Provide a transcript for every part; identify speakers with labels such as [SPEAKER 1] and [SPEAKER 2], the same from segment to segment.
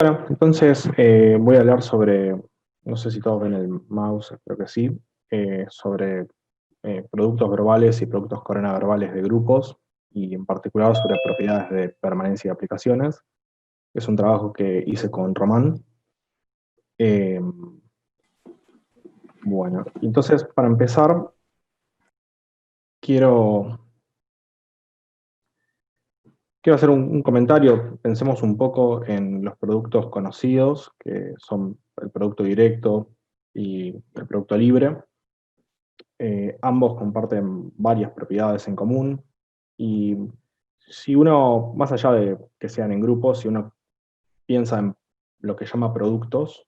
[SPEAKER 1] Bueno, entonces voy a hablar sobre, no sé si todos ven el mouse, espero que sí, sobre productos verbales y productos corona verbales de grupos, y en particular sobre propiedades de permanencia de aplicaciones. Es un trabajo que hice con Román. Eh, bueno, entonces para empezar, quiero, quiero hacer un comentario. Pensemos un poco en los productos conocidos, que son el producto directo y el producto libre. Ambos comparten varias propiedades en común, y si uno, más allá de que sean en grupos, si uno piensa en lo que llama productos,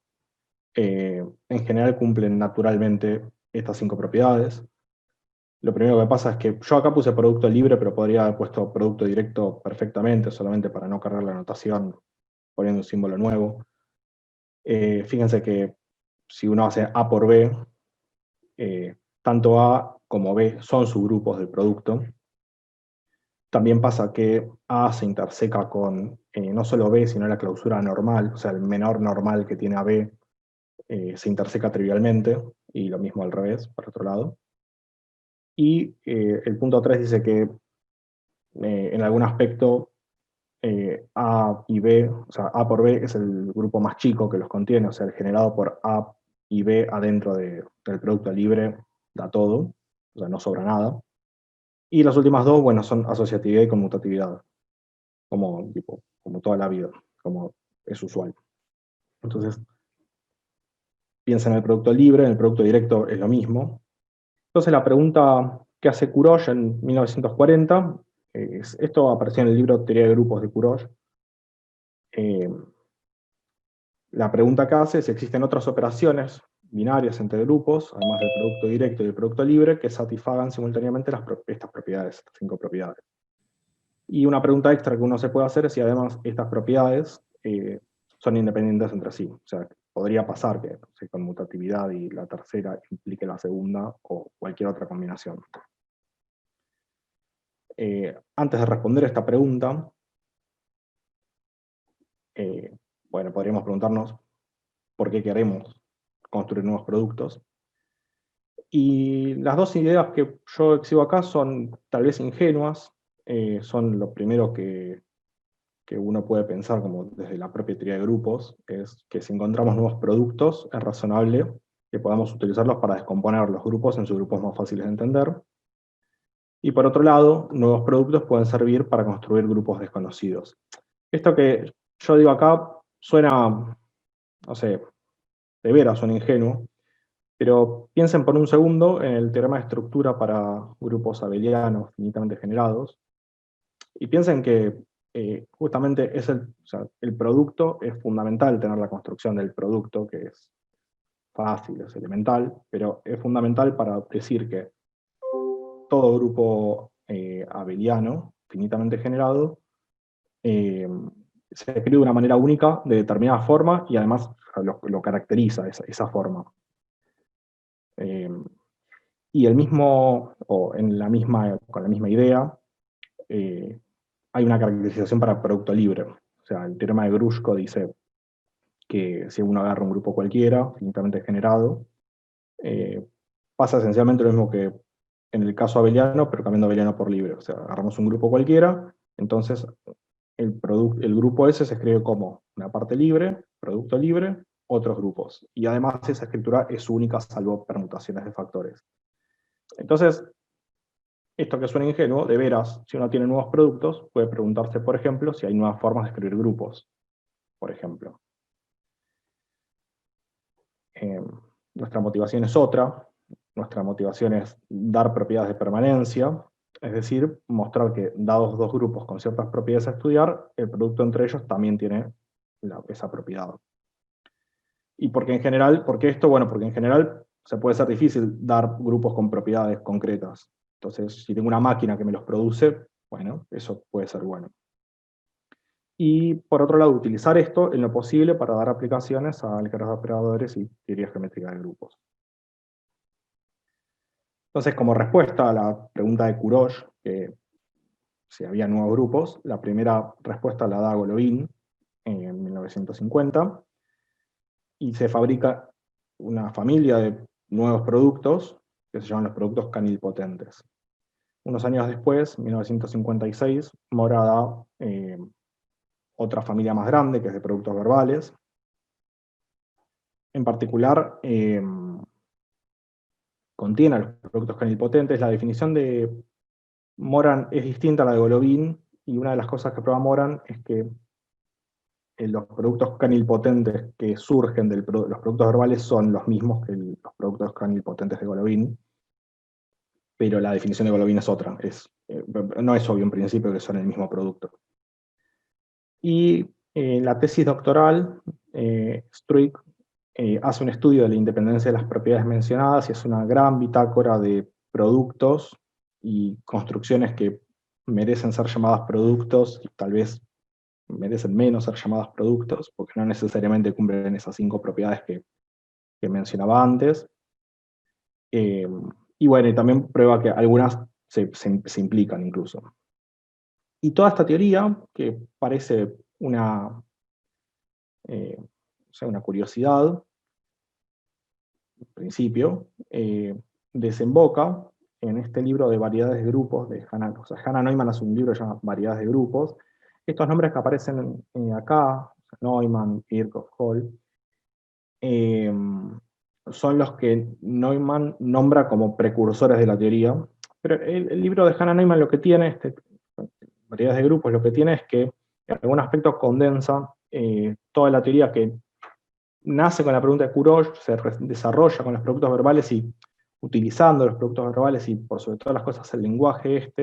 [SPEAKER 1] en general cumplen naturalmente estas 5 propiedades. Lo primero que pasa es que yo acá puse producto libre, pero podría haber puesto producto directo perfectamente, solamente para no cargar la anotación poniendo un símbolo nuevo. Fíjense que si uno hace A por B, tanto A como B son subgrupos del producto. También pasa que A se interseca con no solo B, sino la clausura normal, o sea, el menor normal que tiene a B se interseca trivialmente, y lo mismo al revés, por otro lado. Y el punto 3 dice que en algún aspecto A y B, o sea, A por B es el grupo más chico que los contiene, o sea, el generado por A y B adentro del producto libre da todo, o sea, no sobra nada. Y las últimas dos, bueno, son asociatividad y conmutatividad, como toda la vida, como es usual. Entonces, piensa en el producto libre, en el producto directo es lo mismo. Entonces, la pregunta que hace Courage en 1940, esto apareció en el libro Teoría de grupos de Courage. eh, la pregunta que hace es si existen otras operaciones binarias entre grupos, además del producto directo y el producto libre, que satisfagan simultáneamente estas propiedades, estas 5 propiedades. Y una pregunta extra que uno se puede hacer es si además estas propiedades son independientes entre sí. O sea, podría pasar que, no sé, conmutatividad y la tercera implique la segunda, o cualquier otra combinación. Antes de responder esta pregunta, bueno, podríamos preguntarnos por qué queremos construir nuevos productos. Y las dos ideas que yo exhibo acá son tal vez ingenuas, son lo primero que uno puede pensar como desde la propia teoría de grupos, es que si encontramos nuevos productos, es razonable que podamos utilizarlos para descomponer los grupos en subgrupos más fáciles de entender. Y por otro lado, nuevos productos pueden servir para construir grupos desconocidos. Esto que yo digo acá suena, no sé, de veras suena ingenuo, pero piensen por un segundo en el teorema de estructura para grupos abelianos finitamente generados, y piensen que justamente o sea, el producto es fundamental, tener la construcción del producto, que es fácil, es elemental, pero es fundamental para decir que todo grupo abeliano finitamente generado eh, se escribe de una manera única, de determinada forma, y además lo caracteriza esa forma. Eh, y el mismo, o con la misma idea, eh, hay una caracterización para producto libre. O sea, el teorema de Grushko dice que si uno agarra un grupo cualquiera, finitamente generado, eh, pasa esencialmente lo mismo que en el caso abeliano, pero cambiando abeliano por libre. O sea, agarramos un grupo cualquiera, entonces el grupo ese se escribe como una parte libre, producto libre, otros grupos. Y además esa escritura es única salvo permutaciones de factores. Entonces, esto que suena ingenuo, de veras, si uno tiene nuevos productos, puede preguntarse, por ejemplo, si hay nuevas formas de escribir grupos, por ejemplo. Eh, Nuestra motivación es otra. Nuestra motivación es dar propiedades de permanencia, es decir, mostrar que dados dos grupos con ciertas propiedades a estudiar, el producto entre ellos también tiene esa propiedad. ¿Y por qué en general? ¿Por qué esto? Bueno, porque en general se puede ser difícil dar grupos con propiedades concretas. Entonces, si tengo una máquina que me los produce, bueno, eso puede ser bueno. Y por otro lado, utilizar esto en lo posible para dar aplicaciones a álgebras de operadores y teorías geométricas de grupos. Entonces, como respuesta a la pregunta de Courage, que si había nuevos grupos, la primera respuesta la da Golovin, en 1950, y se fabrica una familia de nuevos productos que se llaman los productos canilpotentes. Unos años después, 1956, Mora da otra familia más grande, que es de productos verbales. En particular, contiene a los productos canilpotentes. La definición de Moran es distinta a la de Golovin, y una de las cosas que prueba Moran es que los productos canilpotentes que surgen de los productos verbales son los mismos que los productos canilpotentes de Golovin, pero la definición de Golovin es otra. No es obvio en principio que son el mismo producto. Y en la tesis doctoral, Struik hace un estudio de la independencia de las propiedades mencionadas y es una gran bitácora de productos y construcciones que merecen ser llamadas productos y tal vez merecen menos ser llamadas productos, porque no necesariamente cumplen esas 5 propiedades que mencionaba antes. Y bueno, y también prueba que algunas se implican incluso. Y toda esta teoría, que parece una curiosidad, en principio, desemboca en este libro de variedades de grupos de Hannah. O sea, Hannah Neumann hace un libro que se llama Variedades de grupos. Estos nombres que aparecen acá, Neumann, Birkhoff, Hall, son los que Neumann nombra como precursores de la teoría. Pero el libro de Hannah Neumann lo que tiene, variedades de grupos, lo que tiene es que en algún aspecto condensa toda la teoría que nace con la pregunta de Courage, se desarrolla con los productos verbales y utilizando los productos verbales y por sobre todas las cosas el lenguaje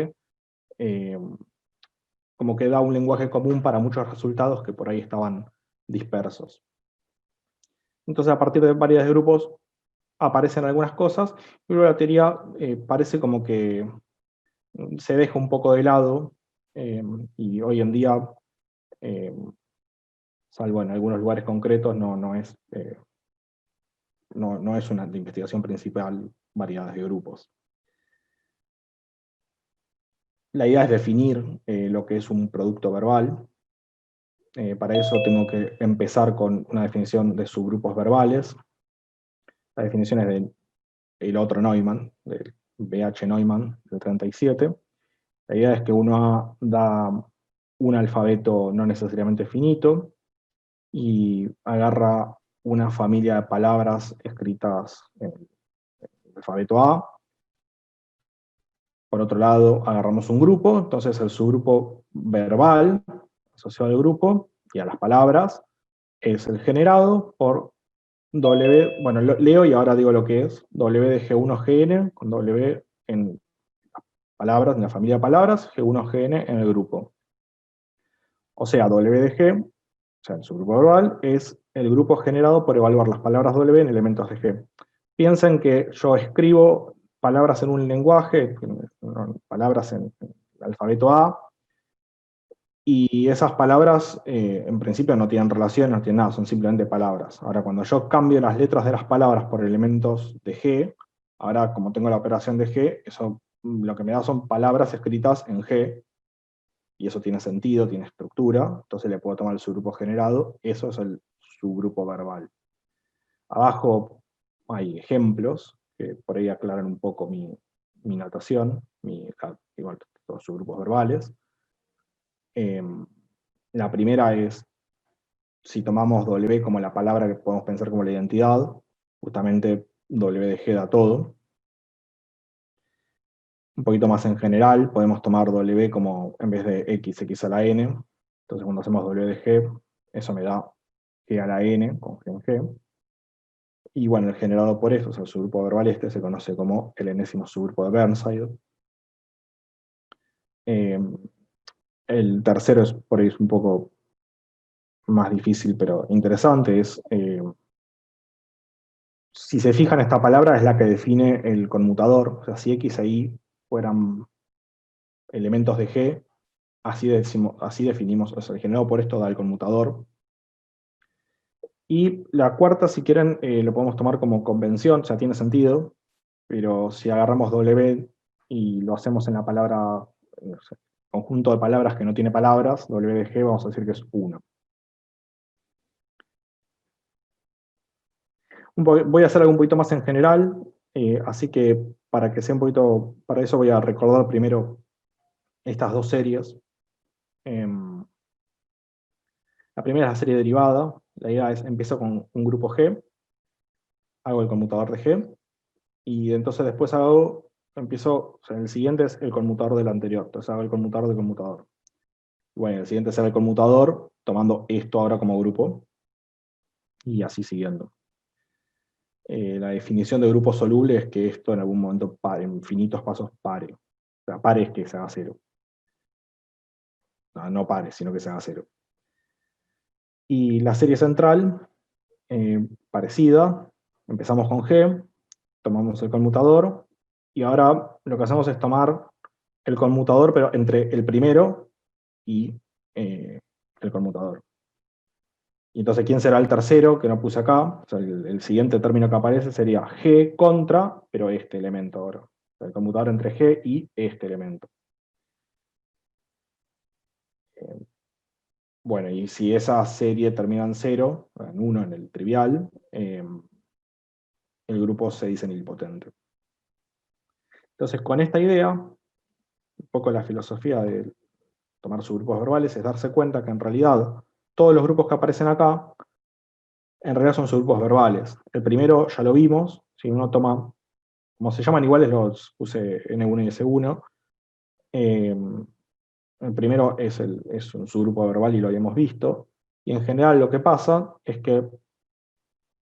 [SPEAKER 1] eh, como que da un lenguaje común para muchos resultados que por ahí estaban dispersos. Entonces a partir de variedades de grupos aparecen algunas cosas, y luego la teoría parece como que se deja un poco de lado, y hoy en día, eh, salvo en algunos lugares concretos, no es una de investigación principal variedades de grupos. La idea es definir lo que es un producto verbal. Para eso tengo que empezar con una definición de subgrupos verbales. La definición es del otro Neumann, del B.H. Neumann, del 37. La idea es que uno da un alfabeto no necesariamente finito y agarra una familia de palabras escritas en el alfabeto A. Por otro lado, agarramos un grupo, entonces el subgrupo verbal asociado al grupo y a las palabras es el generado por W, bueno, leo y ahora digo lo que es, W de G1GN con W en palabras, en la familia de palabras, G1GN en el grupo. O sea, W de G, o sea, el subgrupo verbal, es el grupo generado por evaluar las palabras W en elementos de G. Piensen que yo escribo palabras en un lenguaje, palabras en el alfabeto A, y esas palabras en principio no tienen relación, no tienen nada, son simplemente palabras. Ahora, cuando yo cambio las letras de las palabras por elementos de G, ahora como tengo la operación de G, eso lo que me da son palabras escritas en G, y eso tiene sentido, tiene estructura, entonces le puedo tomar el subgrupo generado, eso es el subgrupo verbal. Abajo hay ejemplos que por ahí aclaran un poco mi notación, igual todos subgrupos verbales. La primera es, si tomamos W como la palabra que podemos pensar como la identidad, justamente W de G da todo. Un poquito más en general, podemos tomar W como, en vez de X a la N, entonces cuando hacemos W de G, eso me da G a la N, con G en G. Y bueno, el generado por eso, o sea, el subgrupo verbal se conoce como el enésimo subgrupo de Burnside. El tercero es por ahí un poco más difícil, pero interesante, es, si se fijan, esta palabra es la que define el conmutador, o sea, si X ahí fueran elementos de G, así definimos, o sea, el generado por esto da el conmutador. Y la cuarta, si quieren, lo podemos tomar como convención, o sea, tiene sentido, pero si agarramos W y lo hacemos en la palabra, no sé, conjunto de palabras que no tiene palabras, W de G, vamos a decir que es 1. Voy a hacer algo un poquito más en general, así que para que sea un poquito, para eso voy a recordar primero estas dos series. Em, la primera es la serie derivada. La idea es, empiezo con un grupo G, hago el conmutador de G, y entonces después empiezo, o sea, el siguiente es el conmutador del anterior, entonces hago el conmutador del conmutador. Bueno, el siguiente será el conmutador, tomando esto ahora como grupo, y así siguiendo. La definición de grupo soluble es que esto en algún momento pare, en infinitos pasos pare. O sea, pare es que se haga cero. No pare, sino que se haga cero. Y la serie central, parecida, empezamos con G, tomamos el conmutador, y ahora lo que hacemos es tomar el conmutador, pero entre el primero y el conmutador. Y entonces, ¿quién será el tercero que no puse acá? O sea, el siguiente término que aparece sería G contra, pero este elemento ahora. O sea, el conmutador entre G y este elemento. Bueno, y si esa serie termina en 0, en 1 en el trivial, el grupo se dice nilpotente. Entonces, con esta idea, un poco la filosofía de tomar subgrupos verbales es darse cuenta que en realidad todos los grupos que aparecen acá, en realidad son subgrupos verbales. El primero ya lo vimos, si uno toma, como se llaman iguales, los puse N1 y S1. El primero es un subgrupo verbal y lo habíamos visto. Y en general lo que pasa es que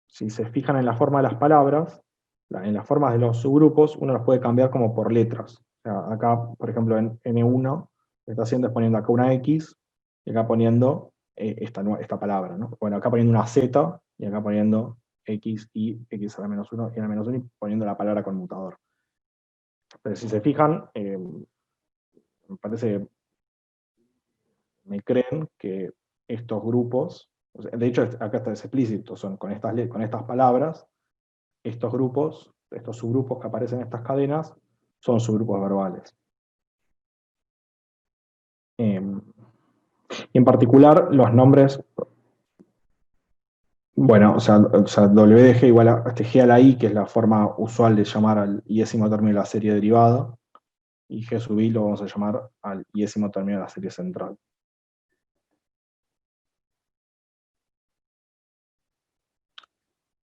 [SPEAKER 1] si se fijan en la forma de las palabras, en las formas de los subgrupos, uno los puede cambiar como por letras. O sea, acá, por ejemplo, en N1, lo que está haciendo es poniendo acá una X, y acá poniendo esta palabra, ¿no? Bueno, acá poniendo una Z, y acá poniendo X y X a la menos 1 y a la menos 1, y poniendo la palabra conmutador. Pero si se fijan, me parece, me creen que estos grupos, o sea, de hecho acá está explícito, son con estas palabras, estos grupos, estos subgrupos que aparecen en estas cadenas, son subgrupos verbales. Y en particular, los nombres, bueno, o sea, W de G igual a G a la I, que es la forma usual de llamar al iésimo término de la serie derivada, y G sub I lo vamos a llamar al iésimo término de la serie central.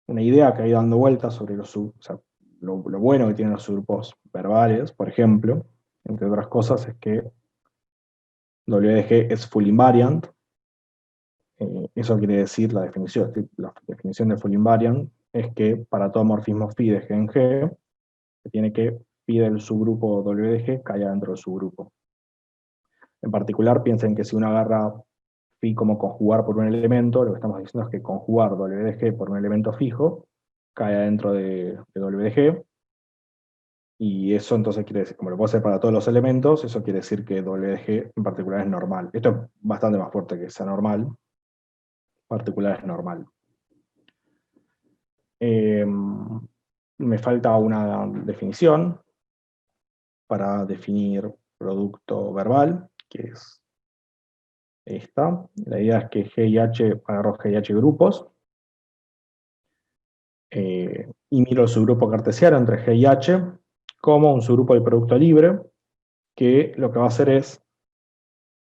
[SPEAKER 1] Una idea que ha ido dando vueltas sobre o sea, lo bueno que tienen los subgrupos verbales, por ejemplo, entre otras cosas, es que W de G es full invariant. Eso quiere decir, la definición de full invariant es que para todo morfismo phi de G en G, se tiene que phi del subgrupo W de G caiga dentro del subgrupo. En particular, piensen que si uno agarra phi como conjugar por un elemento, lo que estamos diciendo es que conjugar W de G por un elemento fijo cae dentro de W de G, y eso entonces quiere decir, como lo puedo hacer para todos los elementos, eso quiere decir que W de G en particular es normal. Esto es bastante más fuerte que sea normal, particular es normal. Me falta una definición para definir producto verbal, que es esta. La idea es que G y H, agarro G y H grupos, y miro el subgrupo cartesiano entre G y H como un subgrupo de producto libre, que lo que va a hacer es,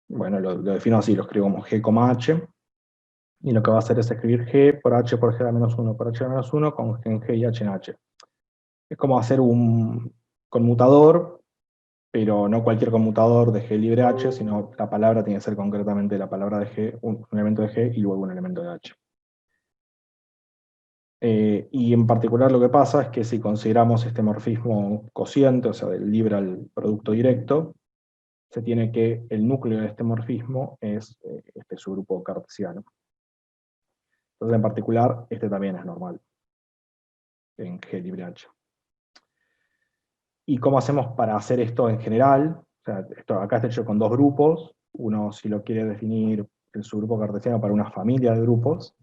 [SPEAKER 1] bueno, lo defino así, lo escribo como G, H, y lo que va a hacer es escribir G por H por G a la menos 1 por H a la menos 1 con G en G y H en H. Es como hacer un conmutador, pero no cualquier conmutador de G libre H, sino la palabra tiene que ser concretamente la palabra de G, un elemento de G y luego un elemento de H. Y en particular lo que pasa es que si consideramos este morfismo cociente, o sea, del libre al producto directo, se tiene que el núcleo de este morfismo es este subgrupo cartesiano. Entonces, en particular, este también es normal en G libre H. ¿Y cómo hacemos para hacer esto en general? O sea, acá está hecho con dos grupos. Uno, si lo quiere definir el subgrupo cartesiano para una familia de grupos,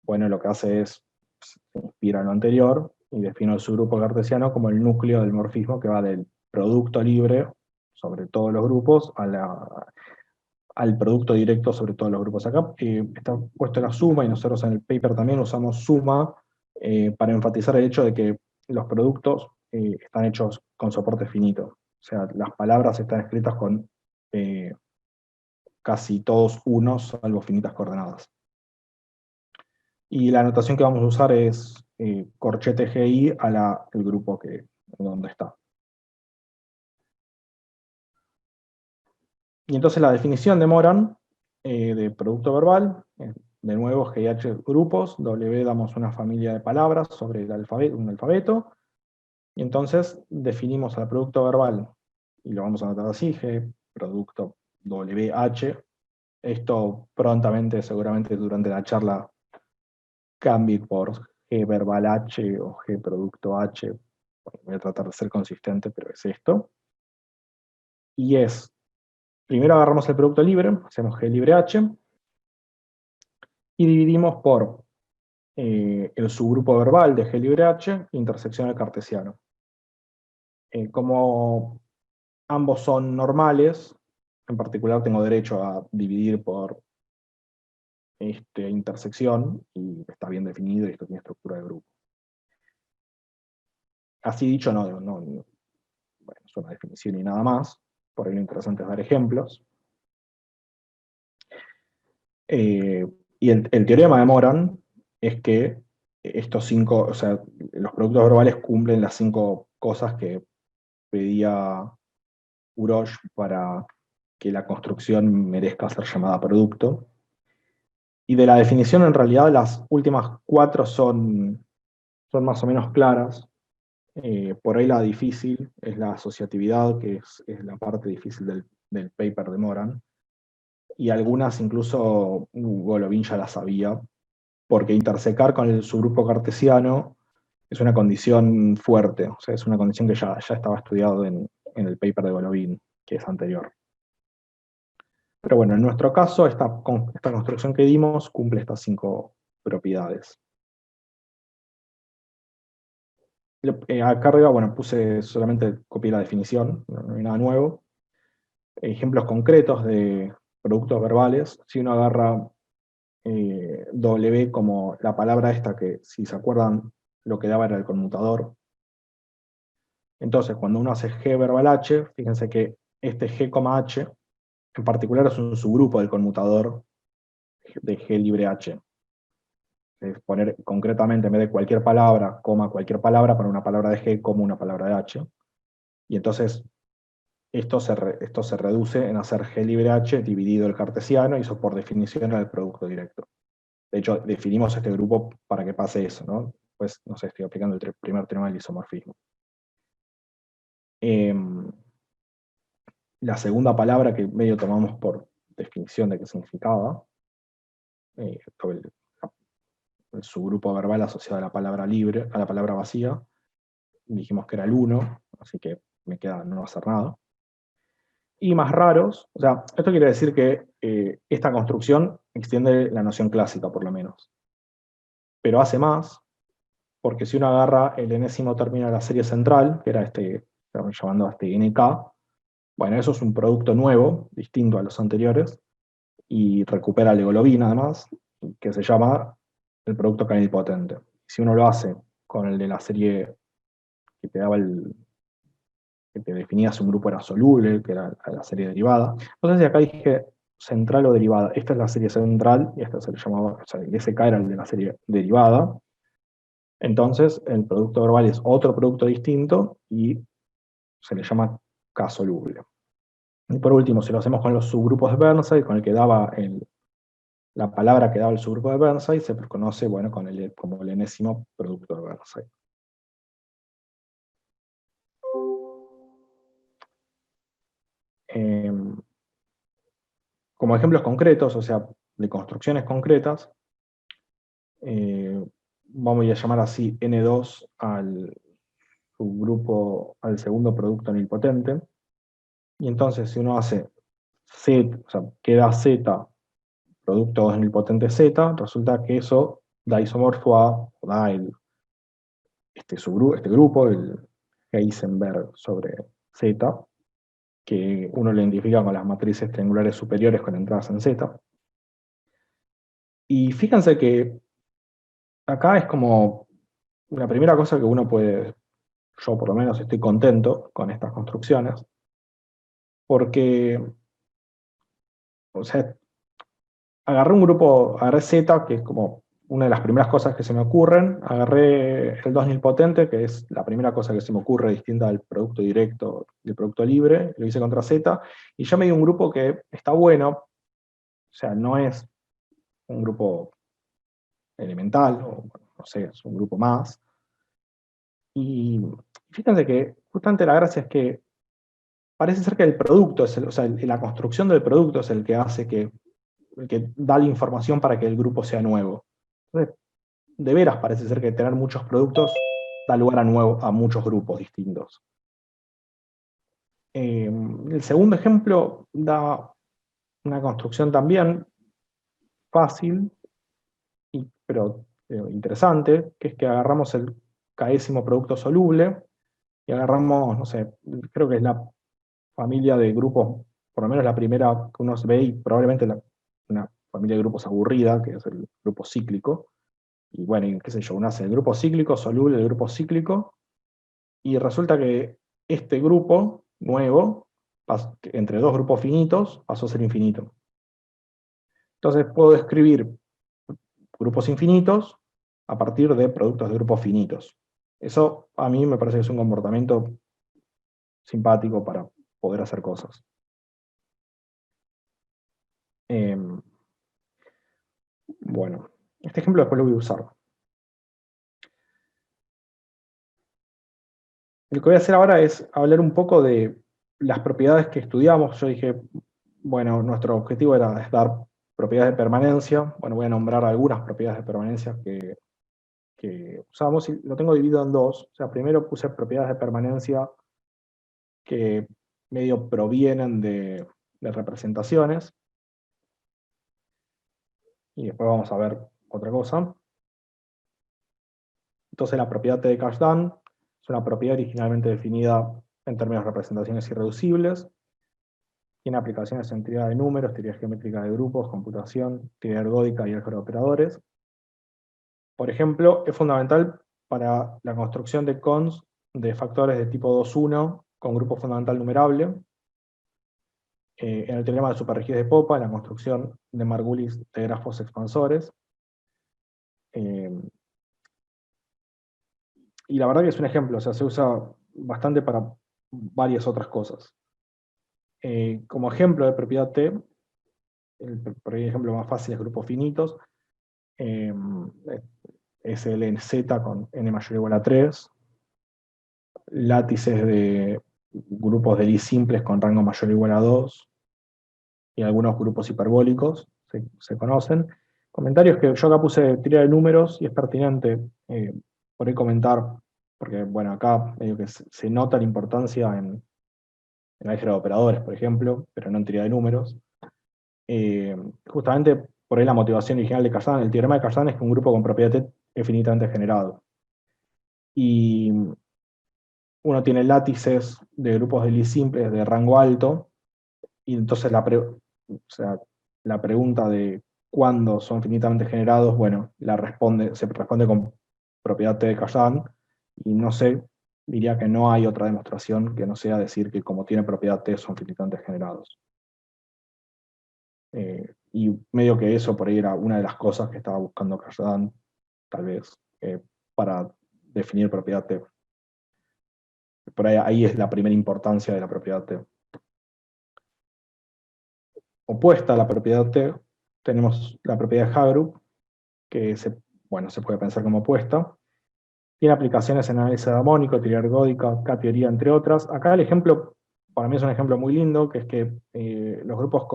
[SPEAKER 1] bueno, lo que hace es, se inspira en lo anterior, y defino el subgrupo cartesiano como el núcleo del morfismo que va del producto libre sobre todos los grupos al producto directo sobre todos los grupos. Acá está puesto la suma, y nosotros en el paper también usamos suma para enfatizar el hecho de que los productos están hechos con soporte finito. O sea, las palabras están escritas con casi todos unos, salvo finitas coordenadas. Y la notación que vamos a usar es corchete GI a el grupo donde está. Y entonces la definición de Moran de producto verbal, de nuevo GH grupos, W damos una familia de palabras sobre un alfabeto, y entonces definimos al producto verbal, y lo vamos a anotar así, G producto WH. Esto prontamente, seguramente durante la charla, cambie por G verbal H o G producto H. Bueno, voy a tratar de ser consistente, pero es esto. Y primero agarramos el producto libre, hacemos G libre H, y dividimos por el subgrupo verbal de G libre H, intersección al cartesiano. Como ambos son normales, en particular tengo derecho a dividir por intersección, y está bien definido, y esto tiene estructura de grupo. Así dicho, bueno, es una definición y nada más, por ahí lo interesante es dar ejemplos. Y el teorema de Moran es que estos 5, o sea, los productos verbales cumplen las 5 cosas que pedía Urosh para que la construcción merezca ser llamada producto. Y de la definición, en realidad, las últimas 4 son más o menos claras. Por ahí la difícil es la asociatividad, que es la parte difícil del paper de Moran. Y algunas incluso Golovin ya las sabía, porque intersecar con el subgrupo cartesiano es una condición fuerte, o sea, es una condición que ya estaba estudiado en el paper de Golovin, que es anterior. Pero bueno, en nuestro caso, esta construcción que dimos cumple estas 5 propiedades. Acá arriba, bueno, solamente copié la definición, no hay nada nuevo. Ejemplos concretos de productos verbales. Si uno agarra W como la palabra esta, que si se acuerdan lo que daba era el conmutador. Entonces, cuando uno hace G verbal H, fíjense que este G, H, en particular es un subgrupo del conmutador de G libre H. Es poner concretamente, en vez de cualquier palabra, cualquier palabra, para una palabra de G como una palabra de H. Y entonces esto se reduce en hacer G libre H dividido el cartesiano, y eso por definición era el producto directo. De hecho, definimos este grupo para que pase eso, ¿no? Pues, no sé, estoy aplicando el primer teorema del isomorfismo. La segunda palabra que medio tomamos por definición de qué significaba, el subgrupo verbal asociado a la palabra libre, a la palabra vacía, dijimos que era el 1, así que me queda no hacer nada. Y más raros, o sea, esto quiere decir que esta construcción extiende la noción clásica, por lo menos. Pero hace más, porque si uno agarra el enésimo término de la serie central, que era estamos llamando a este NK, bueno, eso es un producto nuevo, distinto a los anteriores, y recupera el Golovin además, que se llama el producto canilpotente. Si uno lo hace con el de la serie que te daba que te definías un grupo era soluble, que era la serie derivada. Entonces, si acá dije central o derivada, esta es la serie central, y esta se le llamaba, o sea, el SK era el de la serie derivada. Entonces, el producto verbal es otro producto distinto y se le llama K soluble. Y por último, si lo hacemos con los subgrupos de Bernstein, con el que daba la palabra que daba el subgrupo de Bernstein, se conoce, bueno, como el enésimo producto de Bernstein. Como ejemplos concretos, o sea, de construcciones concretas, vamos a llamar así N2 al subgrupo, al segundo producto nilpotente. Y entonces, si uno hace Z, o sea, queda Z, producto 2 nilpotente Z, resulta que eso da isomorfo da este grupo, el Heisenberg sobre Z, que uno lo identifica con las matrices triangulares superiores con entradas en Z. Y fíjense que acá es como la primera cosa que uno puede, yo por lo menos estoy contento con estas construcciones, porque, o sea, agarré Z, que es como una de las primeras cosas que se me ocurren, agarré el 2 nilpotente, que es la primera cosa que se me ocurre distinta del producto directo y el producto libre, lo hice contra Z, y yo me di un grupo que está bueno, o sea, no es un grupo elemental, o no sé, es un grupo más. Y fíjense que justamente la gracia es que parece ser que el producto, o sea, la construcción del producto es el que hace el que da la información para que el grupo sea nuevo. Entonces, de veras parece ser que tener muchos productos da lugar a muchos grupos distintos. El segundo ejemplo da una construcción también fácil, pero interesante, que es que agarramos el késimo producto soluble y agarramos, no sé, creo que es la familia de grupos, por lo menos la primera que uno ve, y probablemente una familia de grupos aburrida, que es el grupo cíclico. Y bueno, y qué sé yo, uno hace el grupo cíclico, soluble, el grupo cíclico, y resulta que este grupo nuevo, entre dos grupos finitos, pasó a ser infinito. Entonces puedo escribir grupos infinitos a partir de productos de grupos finitos. Eso a mí me parece que es un comportamiento simpático para poder hacer cosas. Bueno, este ejemplo después lo voy a usar. Lo que voy a hacer ahora es hablar un poco de las propiedades que estudiamos. Yo dije, bueno, nuestro objetivo era dar propiedades de permanencia. Bueno, voy a nombrar algunas propiedades de permanencia que usamos y lo tengo dividido en dos. O sea, primero puse propiedades de permanencia que medio provienen de representaciones. Y después vamos a ver otra cosa. Entonces la propiedad T de Kasdan es una propiedad originalmente definida en términos de representaciones irreducibles. Tiene aplicaciones en teoría de números, teoría geométrica de grupos, computación, teoría ergódica y álgebra de operadores. Por ejemplo, es fundamental para la construcción de cons de factores de tipo 2,1 con grupo fundamental numerable. En el teorema de superrigidez de Popa, en la construcción de Margulis de grafos expansores. Y la verdad que es un ejemplo, o sea, se usa bastante para varias otras cosas. Como ejemplo de propiedad T, por ejemplo más fácil es grupos finitos, es el NZ con n mayor o igual a 3, látices de grupos de Lie simples con rango mayor o igual a 2, y algunos grupos hiperbólicos se conocen. Comentarios que yo acá puse teoría de números y es pertinente por ahí comentar, porque bueno, acá medio que se nota la importancia en álgebra de operadores, por ejemplo, pero no en teoría de números. Justamente por ahí la motivación original de Kazan, el teorema de Kazan es que un grupo con propiedad T es finitamente generado. Y uno tiene látices de grupos de Lie simples de rango alto, y entonces o sea, la pregunta de cuándo son finitamente generados, bueno, se responde con propiedad T de Kazan, y no sé, diría que no hay otra demostración que no sea decir que como tiene propiedad T son finitamente generados. Y medio que eso por ahí era una de las cosas que estaba buscando Kazan, tal vez, para definir propiedad T. Por ahí es la primera importancia de la propiedad T. Opuesta a la propiedad T, tenemos la propiedad de Hagroop, que se puede pensar como opuesta. Tiene aplicaciones en análisis armónico, teoría ergódica, K-teoría, entre otras. Acá el ejemplo, para mí es un ejemplo muy lindo, que es que los grupos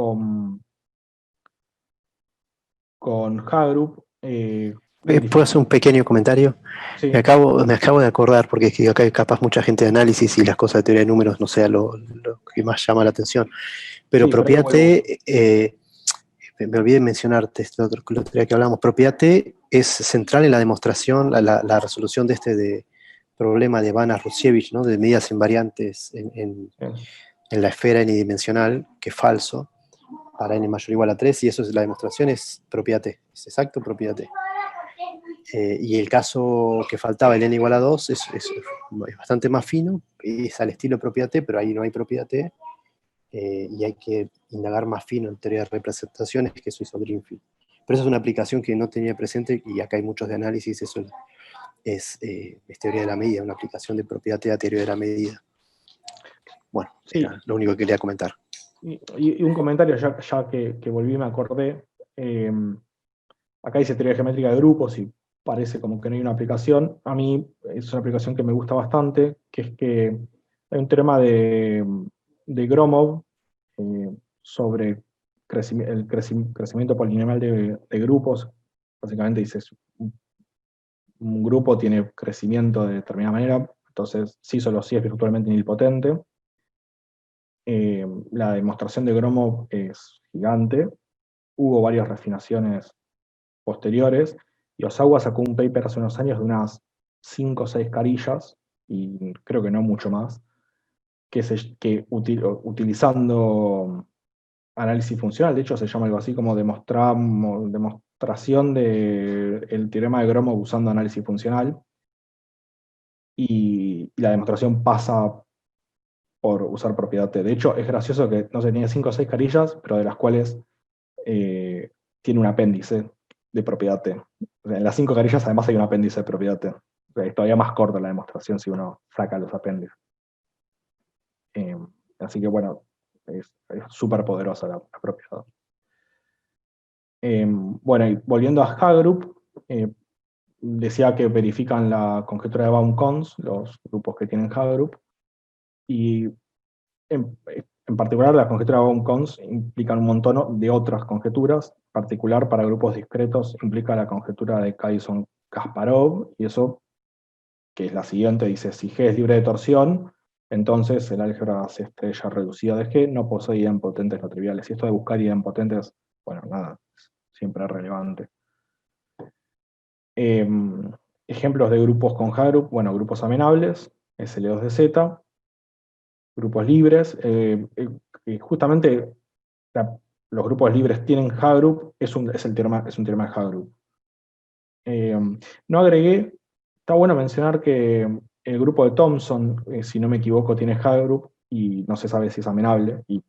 [SPEAKER 1] con Hagroop...
[SPEAKER 2] ¿Puedo hacer un pequeño comentario?
[SPEAKER 1] Sí,
[SPEAKER 2] Me acabo de acordar, porque es que acá hay capaz mucha gente de análisis y las cosas de teoría de números no sea lo que más llama la atención. Pero
[SPEAKER 1] sí, pero
[SPEAKER 2] propiedad T, me olvidé de mencionarte esto otro día que hablamos, propiedad T es central en la demostración, la resolución de este problema de Vanna-Rusiewicz, ¿no? De medidas invariantes en la esfera n-dimensional, que es falso, para n mayor o igual a 3, y eso es la demostración, es propiedad T. Es exacto, propiedad T. Y el caso que faltaba, el n igual a 2, es bastante más fino, es al estilo propiedad T, pero ahí no hay propiedad T, y hay que indagar más fino en teoría de representaciones, que eso hizo Greenfield. Pero esa es una aplicación que no tenía presente, y acá hay muchos de análisis, eso es teoría de la medida, una aplicación de propiedad T a teoría de la medida. Bueno,
[SPEAKER 1] Sí,
[SPEAKER 2] era lo único que quería comentar.
[SPEAKER 1] y un comentario, ya que volví, me acordé. Acá dice teoría geométrica de grupos y parece como que no hay una aplicación. A mí es una aplicación que me gusta bastante, que es que hay un teorema de Gromov sobre el crecimiento polinomial de grupos. Básicamente dice, un grupo tiene crecimiento de determinada manera, entonces sí, solo sí es virtualmente nilpotente. La demostración de Gromov es gigante. Hubo varias refinaciones posteriores, y Osawa sacó un paper hace unos años de unas 5 o 6 carillas, y creo que no mucho más, utilizando análisis funcional, de hecho se llama algo así como demostración del teorema de Gromov usando análisis funcional, y la demostración pasa por usar propiedad T. De hecho, es gracioso que, no sé, tiene 5 o 6 carillas, pero de las cuales tiene un apéndice de propiedad T. O sea, en las 5 carillas además hay un apéndice de propiedad T. O sea, es todavía más corta la demostración si uno saca los apéndices. Así que bueno, es súper poderosa la propiedad. Bueno, y volviendo a Hagerup, decía que verifican la conjetura de Baum-Cons, los grupos que tienen Hagerup, y en particular, las conjeturas de Baum-Cons implican un montón de otras conjeturas. En particular, para grupos discretos, implica la conjetura de Cadison-Kasparov, y eso, que es la siguiente, dice, si G es libre de torsión, entonces el álgebra C estrella reducida de G no posee idempotentes no triviales. Y esto de buscar idempotentes, bueno, nada, siempre es relevante. Ejemplos de grupos con Hagerup, bueno, grupos amenables, SL2 de Z, grupos libres, justamente los grupos libres tienen Hagerup, es un teorema de Hagerup. No agregué, está bueno mencionar que el grupo de Thomson, si no me equivoco, tiene Hagerup, y no se sabe si es amenable, y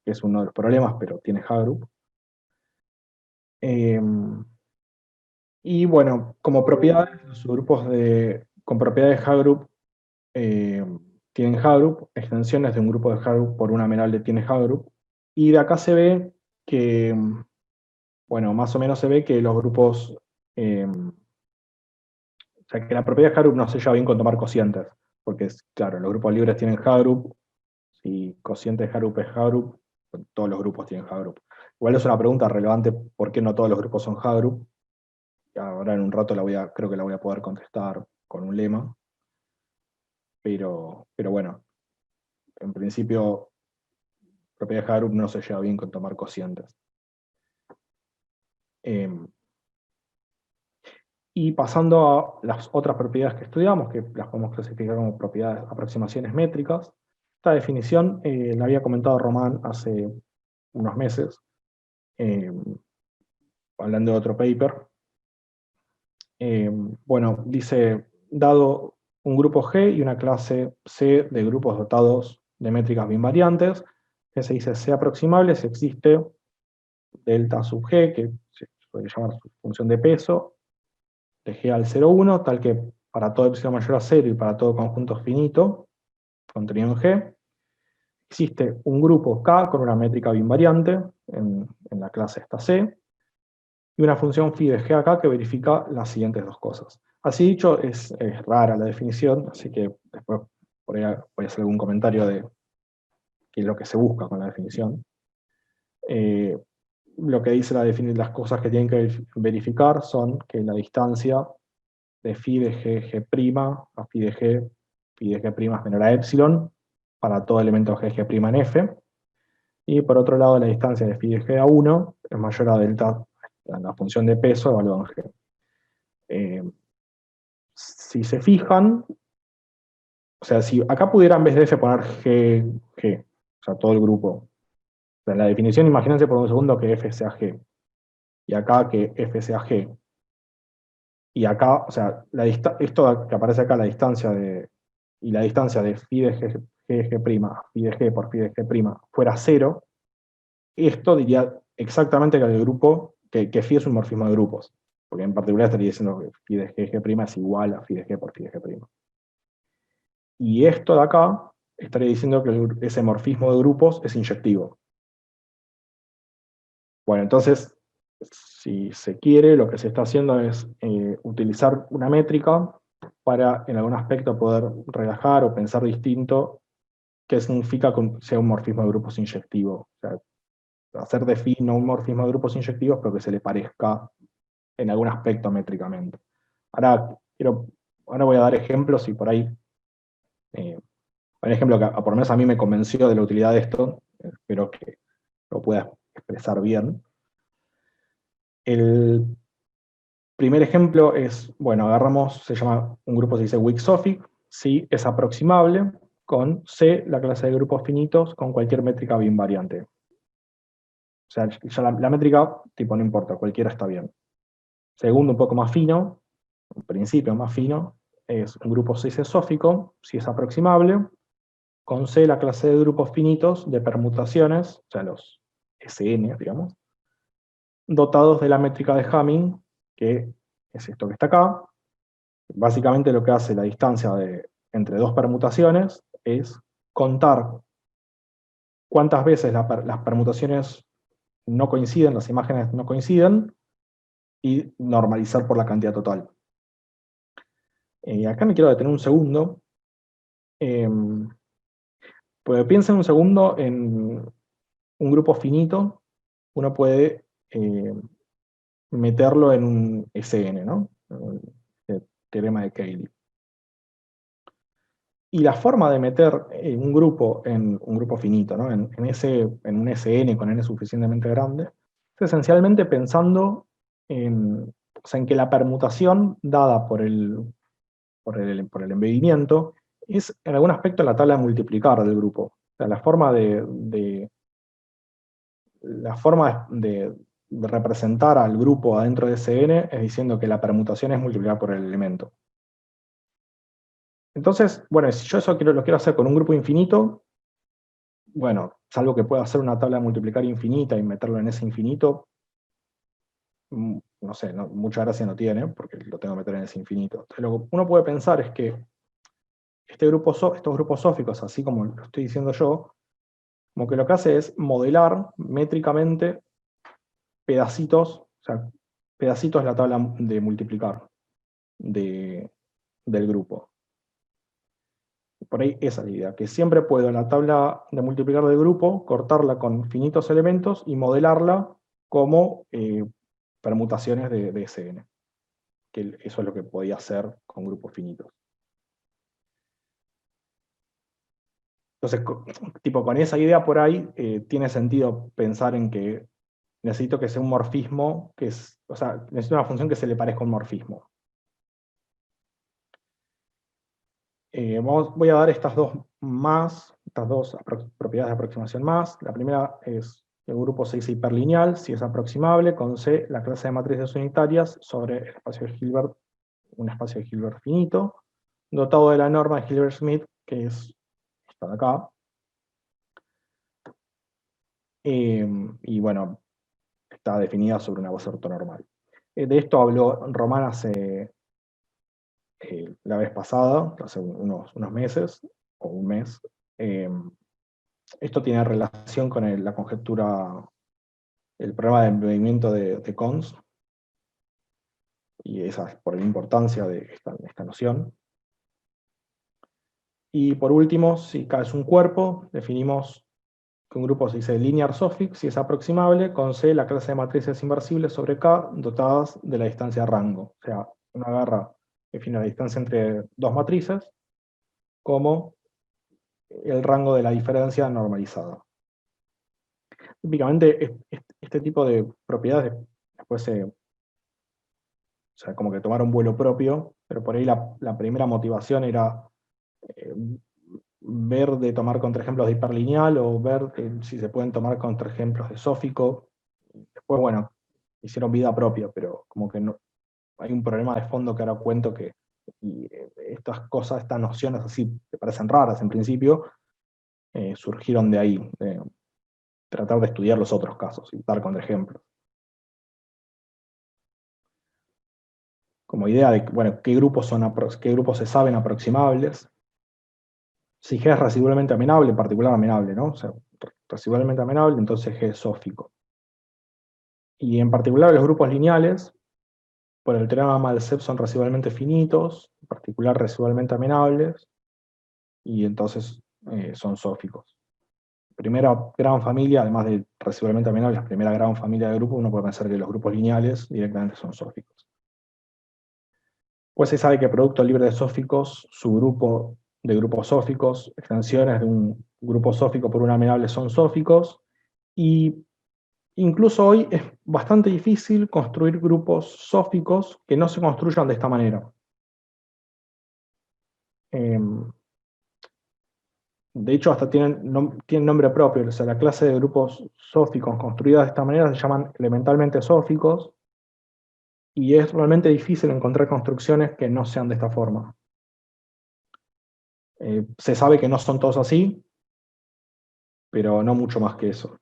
[SPEAKER 1] es uno de los problemas, pero tiene Hagerup. Y bueno, como propiedades, los grupos con propiedades Hagerup eh, tienen Hagerup, extensiones de un grupo de Hagerup por una amenable tiene Hagerup, y de acá se ve que, bueno, más o menos se ve que los grupos, o sea, que la propiedad de Hagerup no se lleva bien con tomar cocientes, porque claro, los grupos libres tienen Hagerup, si cociente de Hagerup es Hagerup, todos los grupos tienen Hagerup. Igual es una pregunta relevante, ¿por qué no todos los grupos son Hagerup? Y ahora en un rato creo que la voy a poder contestar con un lema, pero bueno, en principio, propiedad de Hagerup no se lleva bien con tomar cocientes. Y pasando a las otras propiedades que estudiamos, que las podemos clasificar como propiedades, aproximaciones métricas. Esta definición la había comentado Román hace unos meses, eh, hablando de otro paper. Bueno, dice, dado un grupo G y una clase C de grupos dotados de métricas invariantes, que se dice C aproximable si existe delta sub G, que se puede llamar su función de peso, de G al 0,1, tal que para todo epsilon mayor a 0 y para todo conjunto finito, contenido en G, existe un grupo K con una métrica bimvariante en la clase esta C, y una función phi de G a K que verifica las siguientes dos cosas. Así dicho, es rara la definición, así que después por ahí voy a hacer algún comentario de qué es lo que se busca con la definición. Lo que dice las cosas que tienen que verificar son que la distancia de phi de G, G' a phi de G' es menor a epsilon para todo elemento G' en F. Y por otro lado, la distancia de phi de G a 1 es mayor a delta, la función de peso evaluada en G. Si se fijan, o sea, si acá pudiera en vez de F poner G, o sea, todo el grupo. O sea, en la definición, imagínense por un segundo que F sea G. Y acá que F sea G. Y acá, o sea, esto que aparece acá, la distancia y la distancia de phi de g', phi de g por phi de g' fuera 0, esto diría exactamente que el grupo, que phi es un morfismo de grupos, porque en particular estaría diciendo que phi de g' es igual a phi de g por phi de g'. Y esto de acá estaría diciendo que ese morfismo de grupos es inyectivo. Bueno, entonces, si se quiere, lo que se está haciendo es utilizar una métrica para, en algún aspecto, poder relajar o pensar distinto qué significa que sea un morfismo de grupos inyectivo. O sea, hacer de phi no un morfismo de grupos inyectivos, pero que se le parezca en algún aspecto métricamente. Ahora, ahora voy a dar ejemplos y por ahí, un ejemplo que por lo menos a mí me convenció de la utilidad de esto, espero que lo pueda expresar bien. El primer ejemplo es, bueno, agarramos, se llama, un grupo se dice weak-sophic, si es aproximable con C, la clase de grupos finitos, con cualquier métrica invariante. O sea, ya la métrica, tipo, no importa, cualquiera está bien. Segundo, un poco más fino, un principio más fino, es un grupo cis-esófico, si es aproximable, con C, la clase de grupos finitos de permutaciones, o sea, los SN, digamos, dotados de la métrica de Hamming, que es esto que está acá. Básicamente lo que hace la distancia entre dos permutaciones es contar cuántas veces las permutaciones no coinciden, las imágenes no coinciden, y normalizar por la cantidad total. Acá me quiero detener un segundo, porque piensen un segundo en un grupo finito, uno puede meterlo en un SN, ¿no? El teorema de Cayley. Y la forma de meter un grupo en un grupo finito, ¿no? en un SN con n suficientemente grande, es esencialmente pensando o sea, en que la permutación dada por el embedimiento es en algún aspecto la tabla de multiplicar del grupo. O sea, la forma de representar al grupo adentro de SN es diciendo que la permutación es multiplicada por el elemento. Entonces, bueno, si yo eso lo quiero hacer con un grupo infinito, bueno, salvo que pueda hacer una tabla de multiplicar infinita y meterlo en ese infinito, no sé, mucha gracia no tiene, porque lo tengo que meter en ese infinito. Entonces, lo que uno puede pensar es que estos grupos sóficos, así como lo estoy diciendo yo, como que lo que hace es modelar métricamente pedacitos, o sea, pedacitos de la tabla de multiplicar del grupo. Por ahí esa es la idea, que siempre puedo en la tabla de multiplicar del grupo cortarla con finitos elementos y modelarla como permutaciones de SN. Que eso es lo que podía hacer con grupos finitos. Entonces, tipo, con esa idea por ahí, tiene sentido pensar en que necesito que sea un morfismo, o sea, necesito una función que se le parezca a un morfismo. Voy a dar estas dos propiedades de aproximación más. La primera es el grupo se dice hiperlineal, si es aproximable, con C, la clase de matrices unitarias sobre el espacio de Hilbert, un espacio de Hilbert finito, dotado de la norma de Hilbert-Smith, que es esta de acá. Y bueno, está definida sobre una base ortonormal. De esto habló Román la vez pasada, hace unos meses, o un mes. Esto tiene relación con la conjetura, el problema de embedimiento de Cons, y esa es por la importancia de esta noción. Y por último, si K es un cuerpo, definimos que un grupo se dice linear suffix, si es aproximable, con C la clase de matrices inversibles sobre K dotadas de la distancia rango. O sea, uno agarra, define la distancia entre dos matrices como el rango de la diferencia normalizada. Típicamente este tipo de propiedades después o sea, como que tomar un vuelo propio, pero por ahí la primera motivación era ver de tomar contraejemplos de hiperlineal o ver si se pueden tomar contraejemplos de sófico. Después, bueno, hicieron vida propia, pero como que no, hay un problema de fondo que ahora cuento y estas cosas, estas nociones así, que parecen raras en principio, surgieron de ahí, de tratar de estudiar los otros casos y dar con ejemplos. Como idea de, bueno, qué grupos se saben aproximables. Si G es residualmente amenable, en particular amenable, ¿no? O sea, residualmente amenable, entonces G es sófico. Y en particular los grupos lineales, por el teorema de Malcev, son residualmente finitos, en particular residualmente amenables, y entonces son sóficos. Primera gran familia, además de residualmente amenables, la primera gran familia de grupos, uno puede pensar que los grupos lineales directamente son sóficos. Pues se sabe que producto libre de sóficos, su grupo de grupos sóficos, extensiones de un grupo sófico por un amenable son sóficos, y incluso hoy es bastante difícil construir grupos sóficos que no se construyan de esta manera. De hecho, hasta tienen nombre propio, o sea, la clase de grupos sóficos construidas de esta manera se llaman elementalmente sóficos, y es realmente difícil encontrar construcciones que no sean de esta forma. Se sabe que no son todos así, pero no mucho más que eso.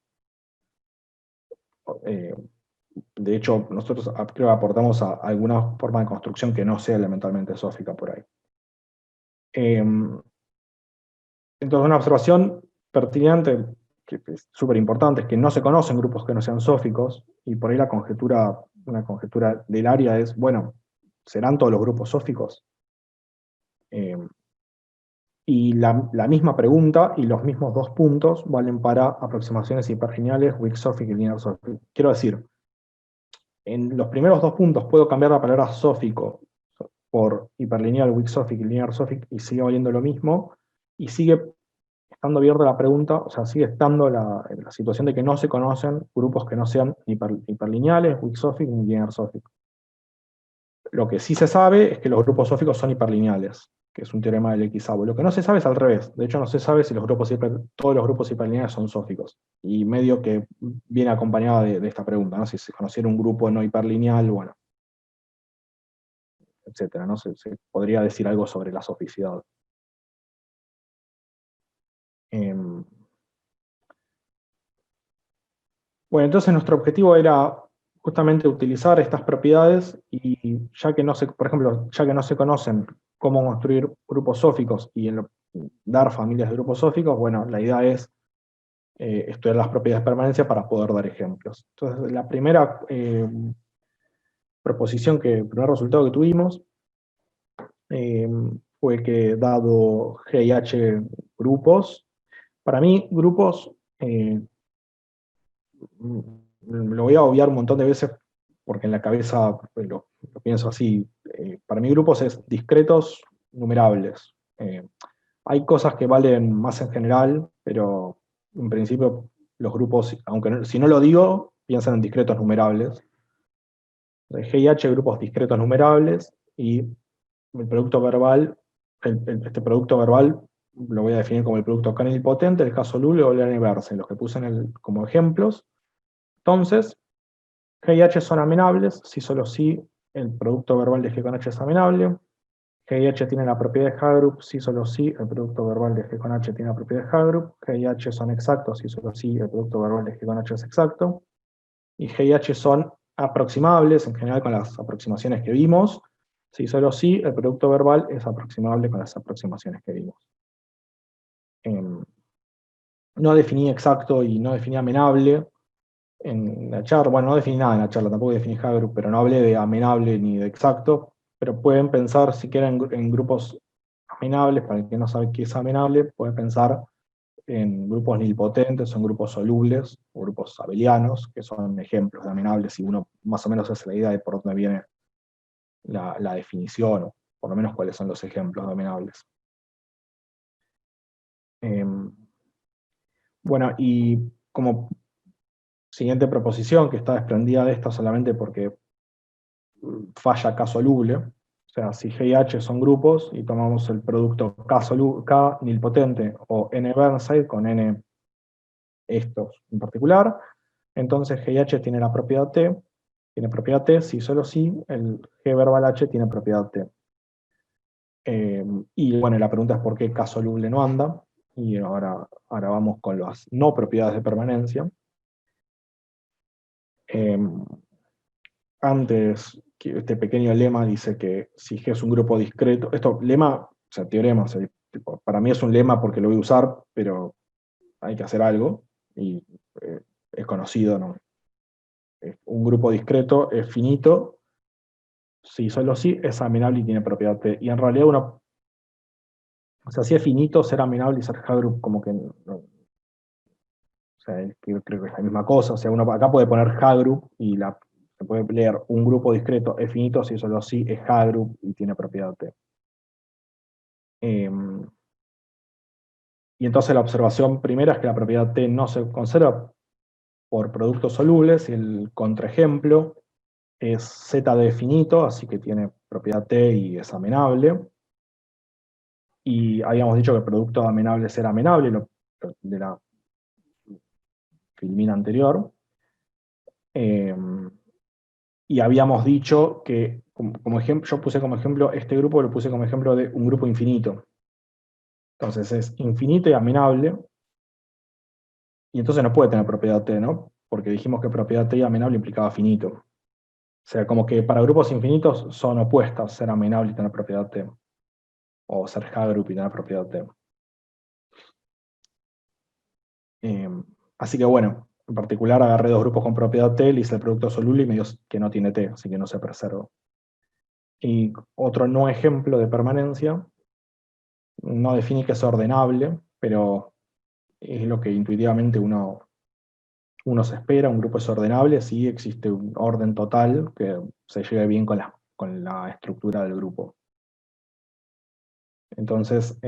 [SPEAKER 1] De hecho, nosotros creo que aportamos a alguna forma de construcción que no sea elementalmente sófica por ahí. Entonces, una observación pertinente, que es súper importante, es que no se conocen grupos que no sean sóficos, y por ahí una conjetura del área es, bueno, ¿serán todos los grupos sóficos? Y la misma pregunta y los mismos dos puntos valen para aproximaciones hiperlineales, weak sófic y linear sófic. Quiero decir, en los primeros dos puntos puedo cambiar la palabra sófico por hiperlineal, weak sófic y linear sófic, y sigue valiendo lo mismo, y sigue estando abierta la pregunta, o sea, sigue estando la situación de que no se conocen grupos que no sean hiperlineales, weak sófic ni linear sófic. Lo que sí se sabe es que los grupos sóficos son hiperlineales, que es un teorema del Xabo. Lo que no se sabe es al revés. De hecho, no se sabe si todos los grupos hiperlineales son sóficos. Y medio que viene acompañada de esta pregunta, ¿no? Si se conociera un grupo no hiperlineal, bueno, etcétera, ¿no? Se podría decir algo sobre la soficidad. Bueno, entonces nuestro objetivo era justamente utilizar estas propiedades, y ya que no se, por ejemplo, ya que no se conocen cómo construir grupos sóficos y dar familias de grupos sóficos, bueno, la idea es estudiar las propiedades de permanencia para poder dar ejemplos. Entonces, la primera el primer resultado que tuvimos fue que dado G y H grupos, para mí grupos, lo voy a obviar un montón de veces porque en la cabeza lo pienso así, para mí grupos es discretos numerables. Hay cosas que valen más en general, pero en principio los grupos, aunque si no lo digo, piensan en discretos numerables. G y H grupos discretos numerables, y el producto verbal, este producto verbal lo voy a definir como el producto canilpotente, el caso Lule o Lane-Bersen, los que puse como ejemplos. Entonces, G y H son amenables si solo si el producto verbal de G con H es amenable. G y H tiene la propiedad de Hagerup si solo si el producto verbal de G con H tiene la propiedad de Hagerup. G y H son exactos si solo si el producto verbal de G con H es exacto. Y G y H son aproximables, en general con las aproximaciones que vimos, si solo si el producto verbal es aproximable con las aproximaciones que vimos. No definí exacto y no definí amenable en la charla. Bueno, no definí nada en la charla, tampoco definí Hagerup, pero no hablé de amenable ni de exacto. Pero pueden pensar, si quieren, en grupos amenables. Para el que no sabe qué es amenable, puede pensar en grupos nilpotentes, son grupos solubles, o grupos abelianos, que son ejemplos de amenables, y uno más o menos hace la idea de por dónde viene la definición, o por lo menos cuáles son los ejemplos de amenables. Bueno, y como siguiente proposición, que está desprendida de esta solamente porque falla K soluble, o sea, si G y H son grupos y tomamos el producto K nilpotente o N Burnside con N estos en particular, entonces G y H tiene la propiedad T, tiene propiedad T, si solo si el G verbal H tiene propiedad T. Y bueno, la pregunta es por qué K soluble no anda, y ahora vamos con las no propiedades de permanencia. Antes, este pequeño lema dice que si G es un grupo discreto, esto lema, o sea, teorema, o sea, tipo, para mí es un lema porque lo voy a usar, pero hay que hacer algo, y es conocido, ¿no? Un grupo discreto es finito, si solo si es amenable y tiene propiedad T. Y en realidad o sea, si es finito, ser amenable y ser H-group como que no, o sea, creo que es la misma cosa. O sea, uno acá puede poner H-group y se puede leer un grupo discreto es finito si solo si es H-group y tiene propiedad T. Y entonces la observación primera es que la propiedad T no se conserva por productos solubles, y el contraejemplo es Z de finito, así que tiene propiedad T y es amenable. Y habíamos dicho que el producto amenable era amenable, de la filmina anterior. Y habíamos dicho que, como ejemplo, yo puse como ejemplo, este grupo lo puse como ejemplo de un grupo infinito. Entonces es infinito y amenable, y entonces no puede tener propiedad T, ¿no? Porque dijimos que propiedad T y amenable implicaba finito. O sea, como que para grupos infinitos son opuestas, ser amenable y tener propiedad T. O ser H-group y tener propiedad T. Así que bueno, en particular agarré dos grupos con propiedad T, le hice el producto soluble y me dio que no tiene T, así que no se preserva. Y otro no ejemplo de permanencia, no define que es ordenable, pero es lo que intuitivamente uno se espera. Un grupo es ordenable si existe un orden total que se lleve bien con la estructura del grupo. Entonces,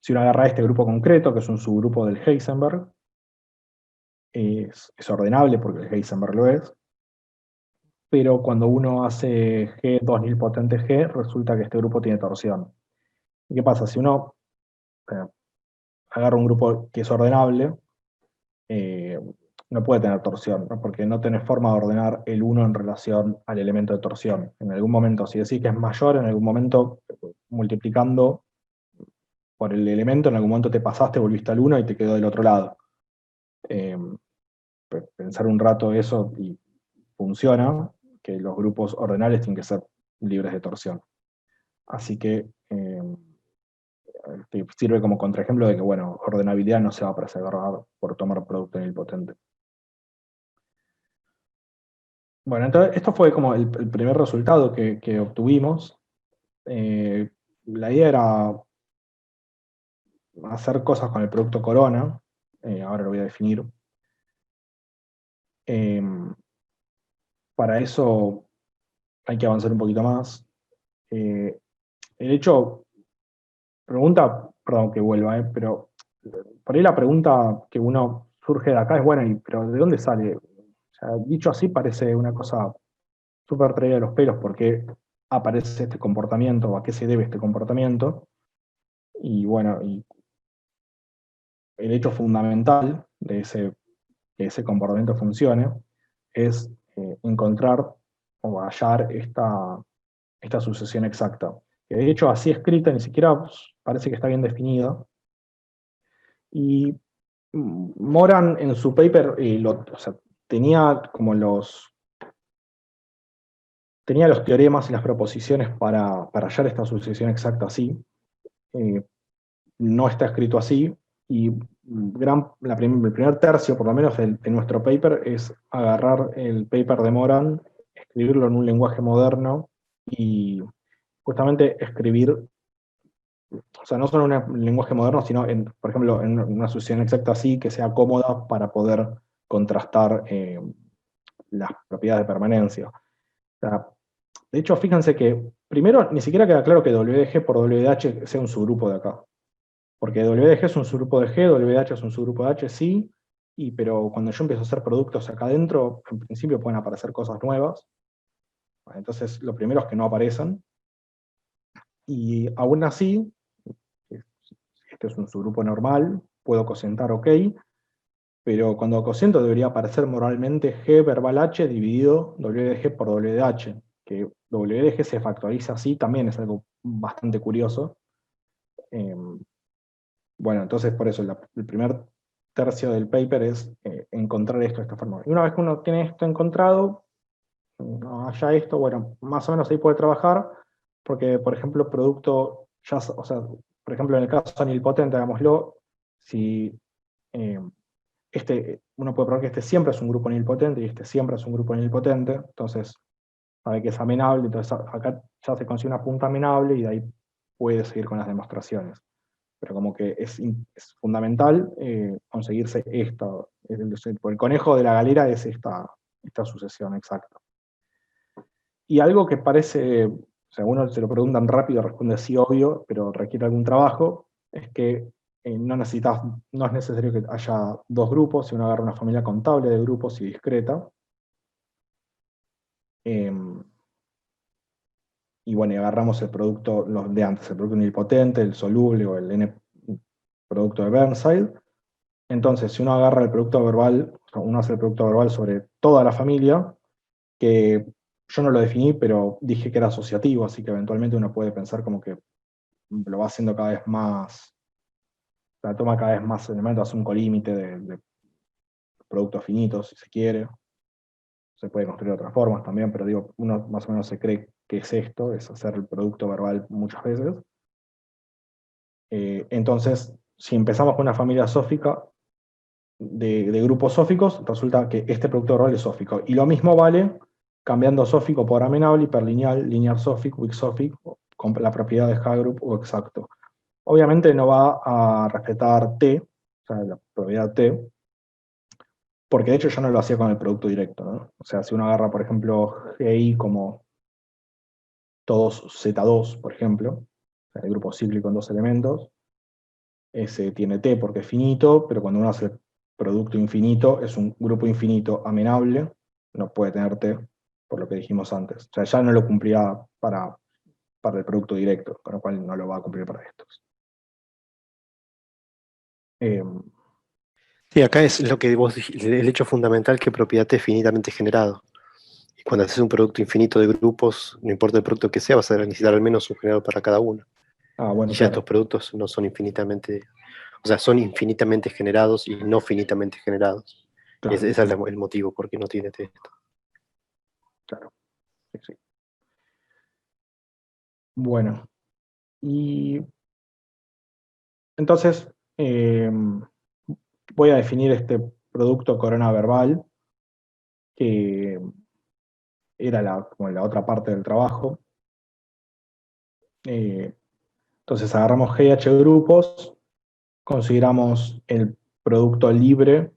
[SPEAKER 1] si uno agarra este grupo concreto, que es un subgrupo del Heisenberg, es ordenable porque el Heisenberg lo es, pero cuando uno hace G 2 nilpotente G, resulta que este grupo tiene torsión. ¿Y qué pasa? Si uno eh, agarra un grupo que es ordenable, eh, no puede tener torsión, ¿no? Porque no tenés forma de ordenar el 1 en relación al elemento de torsión. En algún momento, si decís que es mayor, en algún momento, multiplicando por el elemento, en algún momento te pasaste, volviste al 1 y te quedó del otro lado. Eh, Pensar un rato eso y funciona, que los grupos ordenales tienen que ser libres de torsión. Así que sirve como contraejemplo de que, bueno, ordenabilidad no se va a preservar por tomar producto nilpotente. Bueno, entonces esto fue como el primer resultado que obtuvimos. La idea era hacer cosas con el producto corona, ahora lo voy a definir. Eh, para eso hay que avanzar un poquito más. El hecho, pregunta, perdón que vuelva, pero por ahí la pregunta que uno surge de acá es, bueno, pero ¿de dónde sale? O sea, dicho así parece una cosa súper traída de los pelos, porque aparece este comportamiento, o a qué se debe este comportamiento. Y bueno, y el hecho fundamental de que ese comportamiento funcione es encontrar o hallar esta sucesión exacta. Que de hecho, así escrita, ni siquiera parece que está bien definida. Y Moran en su paper o sea, tenía como tenía los teoremas y las proposiciones para hallar esta sucesión exacta así. Eh, no está escrito así, y el primer tercio, por lo menos, de nuestro paper es agarrar el paper de Moran, escribirlo en un lenguaje moderno y justamente escribir, o sea, no solo en un lenguaje moderno, sino, por ejemplo, en una sucesión exacta así, que sea cómoda para poder contrastar las propiedades de permanencia. O sea, de hecho, fíjense que primero ni siquiera queda claro que WDG por WDH sea un subgrupo de acá. Porque WDG es un subgrupo de G, WDH es un subgrupo de H, sí, pero cuando yo empiezo a hacer productos acá adentro, en principio pueden aparecer cosas nuevas. Entonces, lo primero es que no aparecen. Y aún así, este es un subgrupo normal, puedo cosentar OK, pero cuando cociento debería aparecer moralmente G verbal H dividido W de G por W de H, que W de G se factoriza así, también es algo bastante curioso. Bueno, entonces por eso el primer tercio del paper es encontrar esto de esta forma. Y una vez que uno tiene esto encontrado, no haya esto, bueno, más o menos ahí puede trabajar, porque por ejemplo, producto, ya, o sea, por ejemplo, en el caso nilpotente, hagámoslo, si eh, uno puede probar que este siempre es un grupo nilpotente y este siempre es un grupo nilpotente, entonces sabe que es amenable, entonces acá ya se consigue una punta amenable y de ahí puede seguir con las demostraciones. Pero como que es fundamental conseguirse el conejo de la galera es esta sucesión exacta. Y algo que parece, o sea, uno se lo preguntan rápido, responde sí, obvio, pero requiere algún trabajo, es que no es necesario que haya dos grupos, si uno agarra una familia contable de grupos y discreta. Y bueno, y agarramos el producto, los de antes, el producto nilpotente, el soluble o el N producto de Burnside. Entonces, si uno agarra el producto verbal, o sea, uno hace el producto verbal sobre toda la familia, que yo no lo definí, pero dije que era asociativo, así que eventualmente uno puede pensar como que lo va haciendo cada vez más, la toma cada vez más elementos, hace un colímite de productos finitos, si se quiere. Se puede construir de otras formas también, pero digo, uno más o menos se cree que es esto, es hacer el producto verbal muchas veces. Entonces, si empezamos con una familia sófica, de grupos sóficos, resulta que este producto verbal es sófico. Y lo mismo vale cambiando sófico por amenable, hiperlineal, linear sófico, weak sófico, con la propiedad de Haggrup o exacto. Obviamente no va a respetar T, o sea, la propiedad T, porque de hecho yo no lo hacía con el producto directo, ¿no? O sea, si uno agarra, por ejemplo, GI como todos Z2, por ejemplo, o sea, el grupo cíclico en dos elementos, ese tiene T porque es finito, pero cuando uno hace el producto infinito, es un grupo infinito amenable, no puede tener T, por lo que dijimos antes. O sea, ya no lo cumplía para el producto directo, con lo cual no lo va a cumplir para estos. Eh,
[SPEAKER 2] Sí, acá es lo que vos dijiste, el hecho fundamental que propiedad es finitamente generado. Y cuando haces un producto infinito de grupos, no importa el producto que sea, vas a necesitar al menos un generador para cada uno. Y
[SPEAKER 1] bueno,
[SPEAKER 2] ya estos
[SPEAKER 1] claro.
[SPEAKER 2] productos no son infinitamente, o sea, son infinitamente generados y no finitamente generados.
[SPEAKER 1] Claro,
[SPEAKER 2] Ese es el motivo por qué no tiene esto.
[SPEAKER 1] claro. Sí, sí. Bueno, y entonces voy a definir este producto corona verbal, que era como la otra parte del trabajo. Eh, entonces agarramos GH grupos, consideramos el producto libre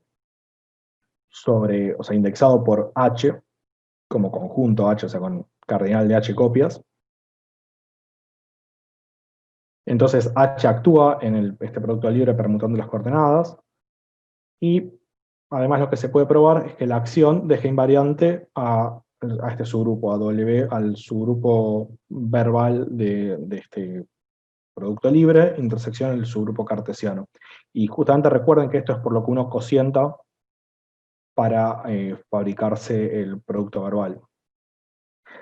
[SPEAKER 1] o sea, indexado por H, como conjunto H, o sea, con cardinal de H copias. Entonces H actúa en este producto libre permutando las coordenadas, y además lo que se puede probar es que la acción deja invariante a este subgrupo, a W, al subgrupo verbal de este producto libre, intersección el subgrupo cartesiano. Y justamente recuerden que esto es por lo que uno cocienta para fabricarse el producto verbal.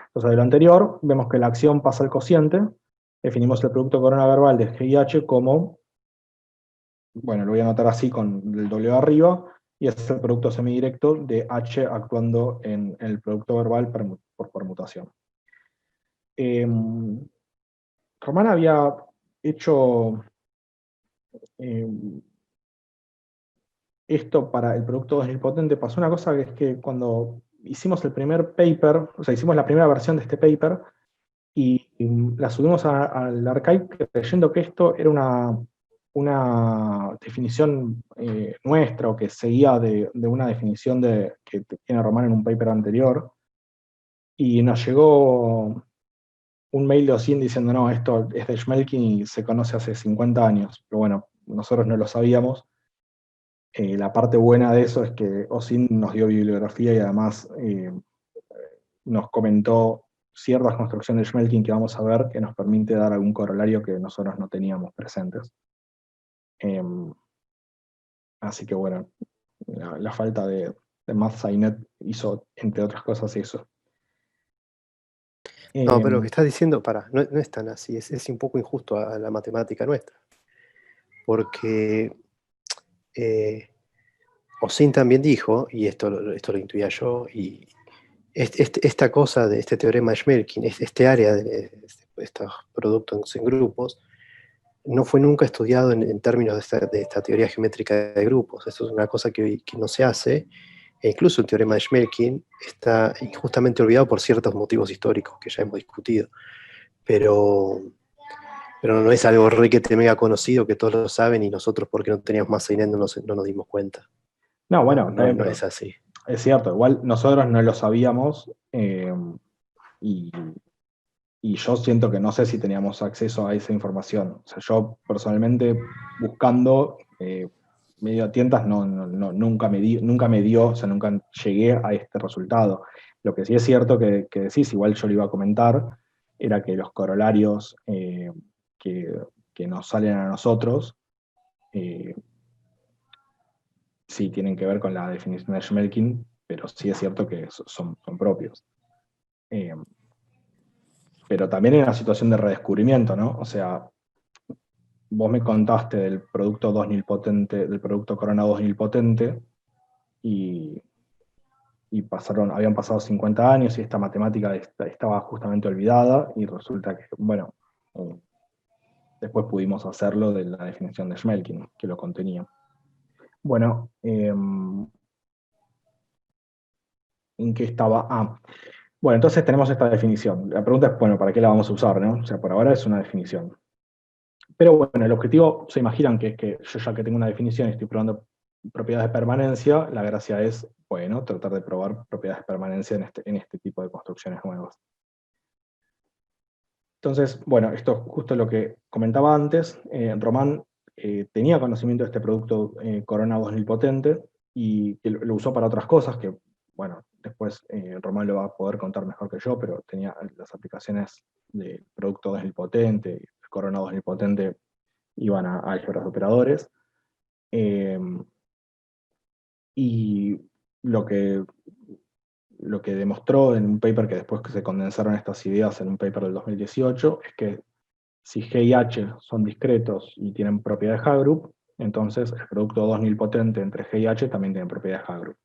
[SPEAKER 1] Entonces, de lo anterior, vemos que la acción pasa al cociente, definimos el producto corona verbal de G y H como, bueno, lo voy a anotar así con el W arriba, y es el producto semidirecto de H actuando en el producto verbal por permutación. Román había hecho esto para el producto 2000 potente. Pasó una cosa, que es que cuando hicimos el primer paper, o sea, hicimos la primera versión de este paper, y la subimos al archive creyendo que esto era una definición nuestra, o que seguía de una definición que tiene Román en un paper anterior, y nos llegó un mail de OSINT diciendo, no, esto es de Schmelkin y se conoce hace 50 años, pero bueno, nosotros no lo sabíamos. La parte buena de eso es que OSINT nos dio bibliografía y además nos comentó ciertas construcciones de Schmelkin que vamos a ver, que nos permite dar algún corolario que nosotros no teníamos presentes. Así que bueno, la falta de Matt Sainet hizo, entre otras cosas, eso.
[SPEAKER 2] No, pero lo que estás diciendo, no es tan así, es un poco injusto a la matemática nuestra. Porque Osin también dijo, y esto lo intuía yo, y esta cosa de este teorema de Schmelkin, este área de estos productos en grupos, no fue nunca estudiado en términos de esta teoría geométrica de grupos. Eso es una cosa que no se hace. E incluso el teorema de Schmelkin está injustamente olvidado por ciertos motivos históricos que ya hemos discutido. Pero no es algo requete mega conocido que todos lo saben y nosotros, porque no teníamos más INET, no nos dimos cuenta.
[SPEAKER 1] No, bueno, también,
[SPEAKER 2] no es así.
[SPEAKER 1] Es cierto, igual nosotros no lo sabíamos, y yo siento que no sé si teníamos acceso a esa información. O sea, yo personalmente buscando medio a tientas nunca me dio, o sea, nunca llegué a este resultado. Lo que sí es cierto que decís, igual yo lo iba a comentar, era que los corolarios que nos salen a nosotros sí tienen que ver con la definición de Schmelkin, pero sí es cierto que son propios. Pero también en una situación de redescubrimiento, ¿no? O sea, vos me contaste del producto 2 nilpotente, del producto corona 2 nilpotente, y habían pasado 50 años y esta matemática estaba justamente olvidada, y resulta que, bueno, después pudimos hacerlo de la definición de Schmelkin, que lo contenía. Bueno, ¿en qué estaba? Bueno, entonces tenemos esta definición. La pregunta es, bueno, ¿para qué la vamos a usar, no? O sea, por ahora es una definición. Pero bueno, el objetivo, se imaginan que es que yo, ya que tengo una definición y estoy probando propiedades de permanencia, la gracia es, bueno, tratar de probar propiedades de permanencia en este tipo de construcciones nuevas. Entonces, bueno, esto es justo lo que comentaba antes. Román tenía conocimiento de este producto corona 2 nilpotente, y que lo usó para otras cosas que, bueno, después Román lo va a poder contar mejor que yo, pero tenía las aplicaciones del producto 2 nilpotente, el corona 2 nilpotente, iban a álgebras de operadores. Y lo que demostró en un paper, que después que se condensaron estas ideas en un paper del 2018, es que si G y H son discretos y tienen propiedades de Haggrup, entonces el producto 2 nilpotente entre G y H también tiene propiedades de Haggrup.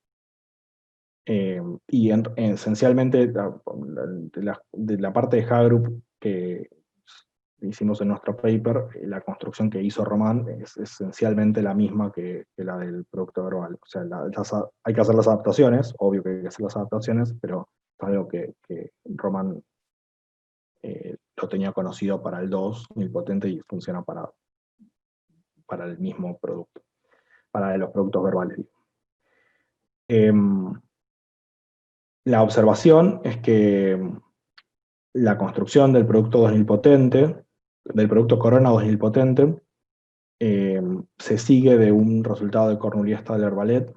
[SPEAKER 1] Y esencialmente de la parte de Haggrup que hicimos en nuestro paper, la construcción que hizo Román es esencialmente la misma que la del producto verbal. O sea, hay que hacer las adaptaciones, obvio que hay que hacer las adaptaciones, pero es algo que Román lo tenía conocido para el 2 nilpotente y funciona para el mismo producto, para los productos verbales. La observación es que la construcción del producto 2 nilpotente, del producto corona 2 nilpotente, se sigue de un resultado de Cornouillet-Stadler-Vallet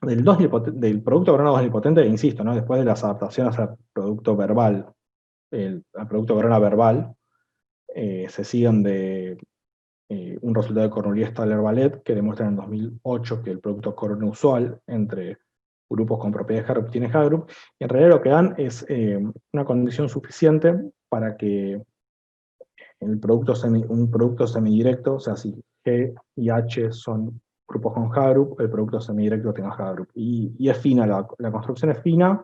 [SPEAKER 1] del producto corona 2 nilpotente, insisto, ¿no? Después de las adaptaciones al producto verbal, al producto corona verbal, se siguen de un resultado de Cornouillet-Stadler-Vallet que demuestra en 2008 que el producto corona usual entre grupos con propiedades Haggrup tiene Haggrup, y en realidad lo que dan es una condición suficiente para que un producto semidirecto, o sea, si G y H son grupos con Haggrup, el producto semidirecto tenga Haggrup. Y es fina, la construcción es fina,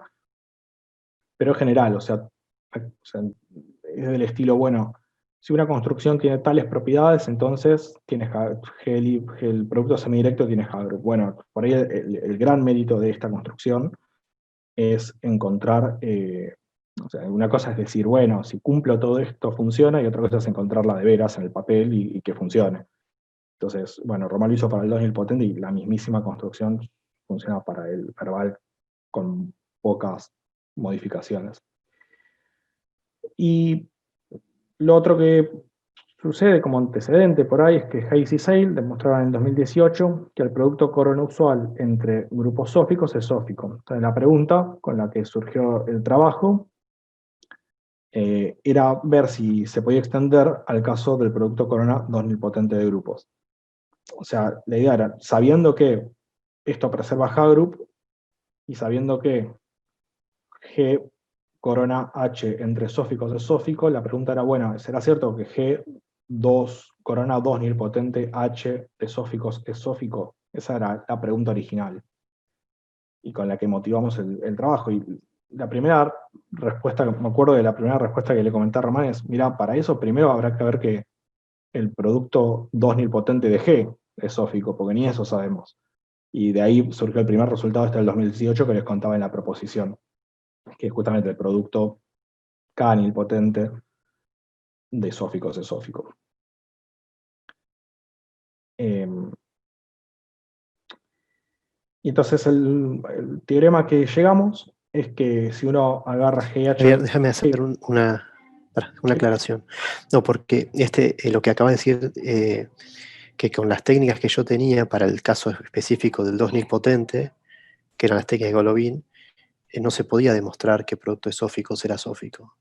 [SPEAKER 1] pero es general, o sea, es del estilo, bueno, si una construcción tiene tales propiedades, entonces tiene el producto semidirecto tiene Haggrup. Bueno, por ahí el gran mérito de esta construcción es encontrar, o sea, una cosa es decir, bueno, si cumplo todo esto funciona, y otra cosa es encontrarla de veras en el papel y que funcione. Entonces, bueno, Román lo hizo para el 2 nilpotente y la mismísima construcción funciona para el verbal con pocas modificaciones. Y lo otro que sucede como antecedente por ahí es que Hayes y Sale demostraron en 2018 que el producto corona usual entre grupos sóficos es sófico. Entonces, la pregunta con la que surgió el trabajo era ver si se podía extender al caso del producto corona 2 nilpotente de grupos. O sea, la idea era, sabiendo que esto preserva H-group, y sabiendo que G corona H entre sóficos es sófico, la pregunta era, bueno, ¿será cierto que G2 corona 2 nilpotente H de sóficos es sófico? Esa era la pregunta original, y con la que motivamos el trabajo. Y la primera respuesta, me acuerdo de la primera respuesta que le comenté a Román es, mira, para eso primero habrá que ver que el producto 2 nilpotente de G es sófico, porque ni eso sabemos. Y de ahí surgió el primer resultado hasta el 2018 que les contaba en la proposición, que es justamente el producto K nilpotente de sóficos es sófico. Y entonces el teorema que llegamos es que si uno agarra GH...
[SPEAKER 2] Javier, déjame hacer una
[SPEAKER 1] Sí.
[SPEAKER 2] aclaración. No, porque lo que acaba de decir, que con las técnicas que yo tenía para el caso específico del 2 nilpotente, que eran las técnicas de Golovin, no se podía demostrar que producto de sóficos era sófico.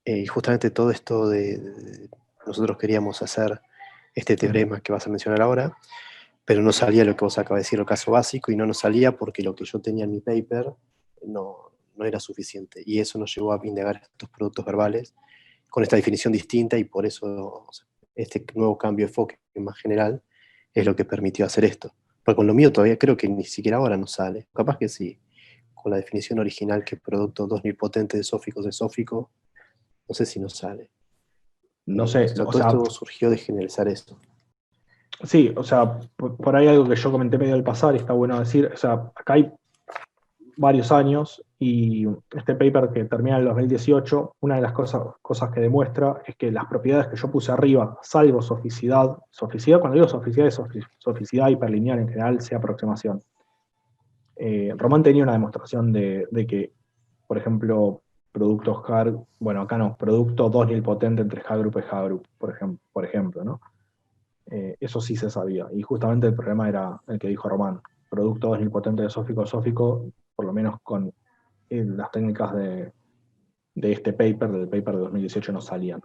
[SPEAKER 2] Y justamente todo esto nosotros queríamos hacer este teorema que vas a mencionar ahora, pero no salía lo que vos acabas de decir, el caso básico, y no nos salía porque lo que yo tenía en mi paper no era suficiente. Y eso nos llevó a indagar estos productos verbales con esta definición distinta, y por eso este nuevo cambio de enfoque más general es lo que permitió hacer esto. Porque con lo mío todavía creo que ni siquiera ahora nos sale. Capaz que sí, con la definición original que producto 2 nilpotente de sóficos es sófico, no sé si nos sale.
[SPEAKER 1] No sé, o
[SPEAKER 2] Todo
[SPEAKER 1] sea,
[SPEAKER 2] esto surgió de generalizar esto.
[SPEAKER 1] sí, o sea, por ahí algo que yo comenté medio al pasar y está bueno decir, o sea, acá hay varios años y este paper que termina en el 2018, una de las cosas que demuestra es que las propiedades que yo puse arriba, salvo soficidad, cuando digo soficidad es soficidad hiperlineal en general, sea aproximación. Román tenía una demostración de que, por ejemplo, productos H, bueno, acá no, producto 2 nilpotente entre H-group y H-group, por ejemplo, ¿no? Eso sí se sabía, y justamente el problema era el que dijo Román, producto 2 nilpotente de sófico, por lo menos con las técnicas de este paper, del paper de 2018, no salían.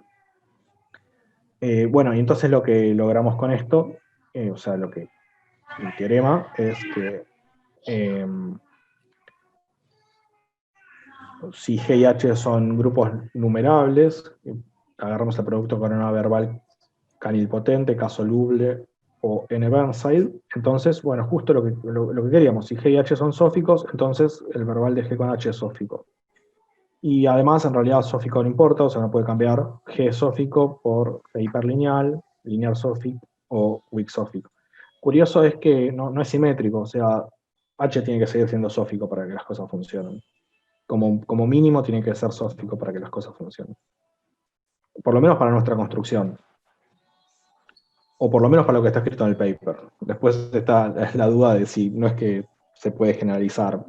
[SPEAKER 1] Bueno, y entonces lo que logramos con esto, o sea, el teorema es que si G y H son grupos numerables, agarramos el producto corona verbal canilpotente, K soluble o N-Burnside, entonces, bueno, justo lo que queríamos, si G y H son sóficos, entonces el verbal de G con H es sófico. Y además, en realidad, sófico no importa, o sea, no puede cambiar G sófico por G hiperlineal, linear sófico o weak sófico. Curioso es que no es simétrico, o sea, H tiene que seguir siendo sófico para que las cosas funcionen. Como mínimo tiene que ser sófico para que las cosas funcionen. Por lo menos para nuestra construcción. O por lo menos para lo que está escrito en el paper. Después está la duda de si no es que se puede generalizar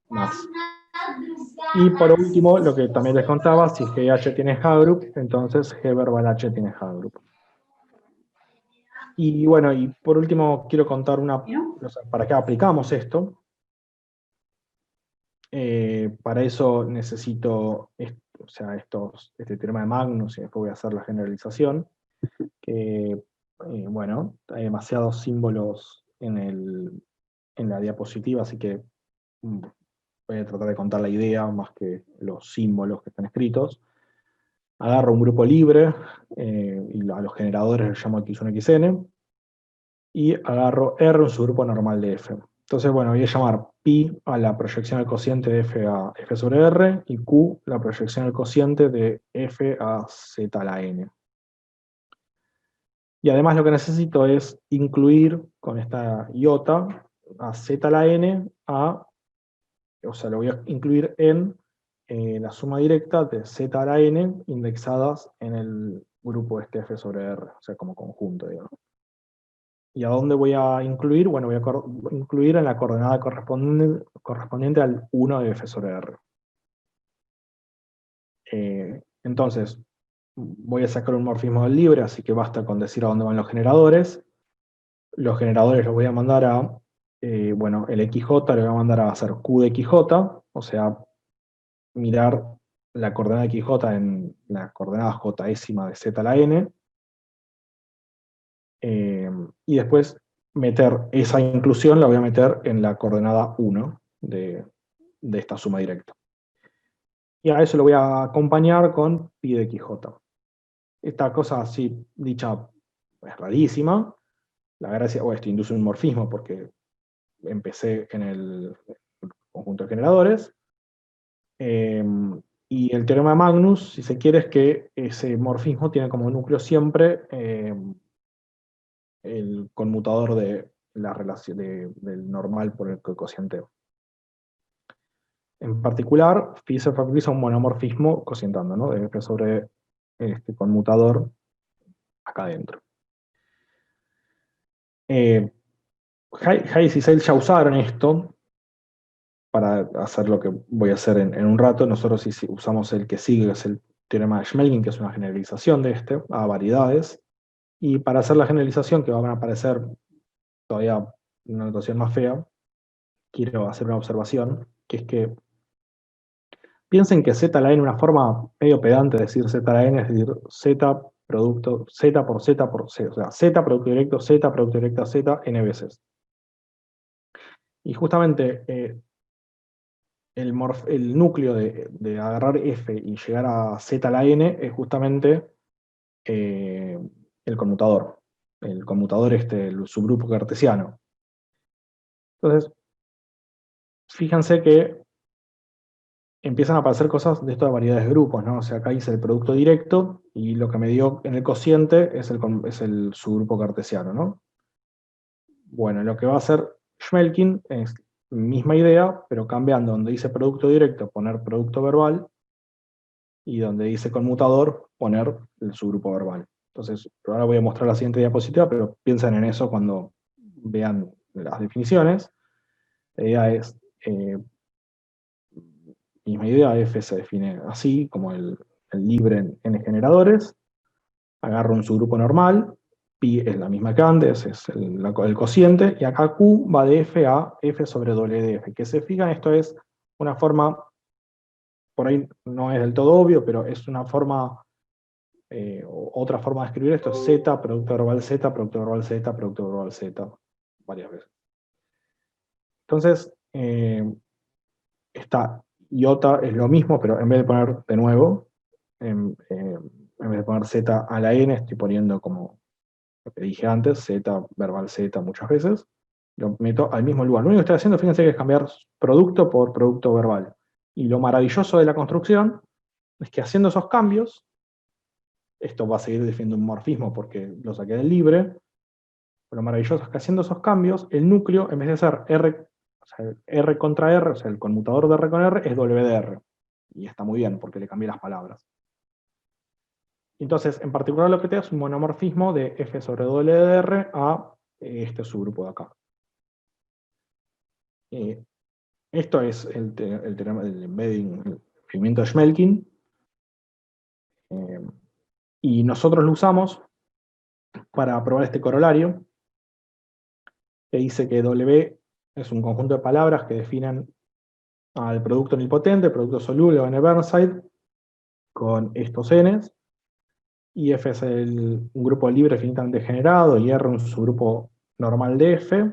[SPEAKER 1] más. Y por último, lo que también les contaba, si GH tiene H-group, entonces G verbal H tiene H-group. Y bueno, y por último quiero contar para qué aplicamos esto. Para eso necesito este teorema de Magnus, y después voy a hacer la generalización, que bueno, hay demasiados símbolos en la diapositiva, así que voy a tratar de contar la idea más que los símbolos que están escritos. Agarro un grupo libre, y a los generadores les llamo x1, xn, y agarro R en su grupo normal de F. Entonces, bueno, voy a llamar pi a la proyección del cociente de F a F sobre R, y Q la proyección del cociente de F a Z a la N. Y además lo que necesito es incluir con esta iota a Z a la N, o sea, lo voy a incluir en la suma directa de Z a la N indexadas en el grupo este F sobre R, o sea, como conjunto, digamos. ¿Y a dónde voy a incluir? Bueno, voy a incluir en la coordenada correspondiente al 1 de F sobre R. Entonces, voy a sacar un morfismo del libre, así que basta con decir a dónde van los generadores. Los generadores los voy a mandar a, bueno, el XJ lo voy a mandar a hacer Q de XJ, o sea, mirar la coordenada XJ en la coordenada jésima de Z a la N. Y después meter esa inclusión, la voy a meter en la coordenada 1 de esta suma directa. Y a eso lo voy a acompañar con pi de XJ. Esta cosa así dicha es rarísima. La gracia, esto induce un morfismo porque empecé en el conjunto de generadores. Y el teorema de Magnus, si se quiere, es que ese morfismo tiene como núcleo siempre el conmutador de la relación del normal por el cocienteo. En particular, phi se factoriza un monomorfismo cocientando, ¿no? De f sobre este conmutador acá adentro. Hayes y Seil ya usaron esto para hacer lo que voy a hacer en un rato. Nosotros sí usamos el que sigue, que es el teorema de Schmelking, que es una generalización de este a variedades. Y para hacer la generalización, que van a aparecer todavía una notación más fea, quiero hacer una observación, que es que piensen que z a la n, una forma medio pedante de decir z a la n, es decir, z producto, z por z por z, o sea, z producto directo, z producto directo, z n veces. Y justamente el núcleo de agarrar f y llegar a z a la n es justamente el conmutador. El conmutador, el subgrupo cartesiano. Entonces, fíjense que empiezan a aparecer cosas de estas variedades de grupos, ¿no? O sea, acá hice el producto directo y lo que me dio en el cociente es el subgrupo cartesiano, ¿no? Bueno, lo que va a hacer Schmelking es misma idea, pero cambiando donde dice producto directo, poner producto verbal, y donde dice conmutador, poner el subgrupo verbal. Entonces, ahora voy a mostrar la siguiente diapositiva, pero piensen en eso cuando vean las definiciones. La idea es, misma idea, F se define así, como el libre en n generadores. Agarro un subgrupo normal, pi es la misma que antes, es el cociente, y acá Q va de F a F sobre W de F. Que se fijan, esto es una forma, por ahí no es del todo obvio, pero es una forma, otra forma de escribir esto es Z, producto verbal Z, producto verbal Z, producto verbal Z, varias veces. Entonces, esta iota es lo mismo, pero en vez de poner de nuevo, en vez de poner Z a la N, estoy poniendo como lo que dije antes, Z, verbal Z muchas veces, lo meto al mismo lugar. Lo único que estoy haciendo, fíjense, que es cambiar producto por producto verbal. Y lo maravilloso de la construcción es que haciendo esos cambios, esto va a seguir definiendo un morfismo porque lo saqué del libre, pero lo maravilloso es que haciendo esos cambios, el núcleo, en vez de ser R, o sea, R contra R, o sea, el conmutador de R con R, es W de R. Y está muy bien, porque le cambié las palabras. Entonces, en particular lo que te da es un monomorfismo de F sobre W de R a este subgrupo de acá. Esto es el teorema del embedding, el movimiento de Schmelking. Y nosotros lo usamos para probar este corolario, que dice que W es un conjunto de palabras que definen al producto nilpotente, el producto soluble o n-Burnside, con estos n's, y F es un grupo libre finitamente generado, y R un subgrupo normal de F,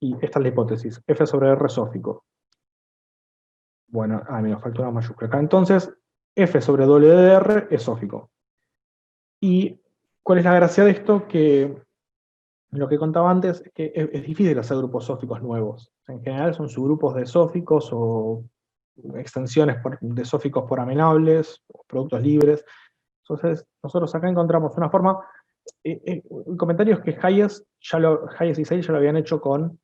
[SPEAKER 1] y esta es la hipótesis, F sobre R sófico. Bueno, me falta una mayúscula acá. Entonces, F sobre W de R es sófico. ¿Y cuál es la gracia de esto? Que lo que contaba antes es que es difícil hacer grupos sóficos nuevos. En general son subgrupos de sóficos o extensiones de sóficos por amenables, o productos libres. Entonces, nosotros acá encontramos una forma. El comentario es que Hayes y Seil ya lo habían hecho con,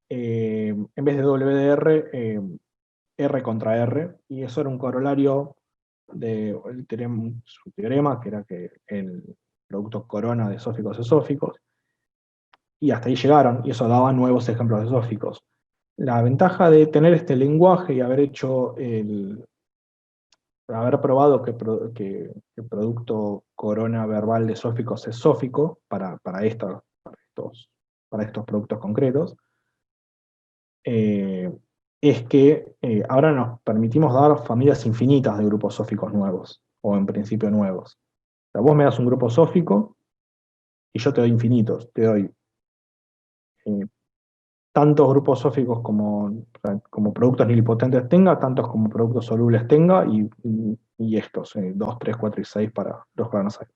[SPEAKER 1] en vez de WDR, R contra R, y eso era un corolario del su teorema, que era que el producto corona de sóficos es sóficos, y hasta ahí llegaron, y eso daba nuevos ejemplos de sóficos. La ventaja de tener este lenguaje y haber hecho haber probado que el producto corona verbal de sóficos es sófico para estos productos concretos, es que ahora nos permitimos dar familias infinitas de grupos sóficos nuevos, o en principio nuevos. O sea, vos me das un grupo sófico y yo te doy infinitos, te doy tantos grupos sóficos como productos nilpotentes tenga, tantos como productos solubles tenga, y estos, 2, 3, 4 y 6 para los que van a salir.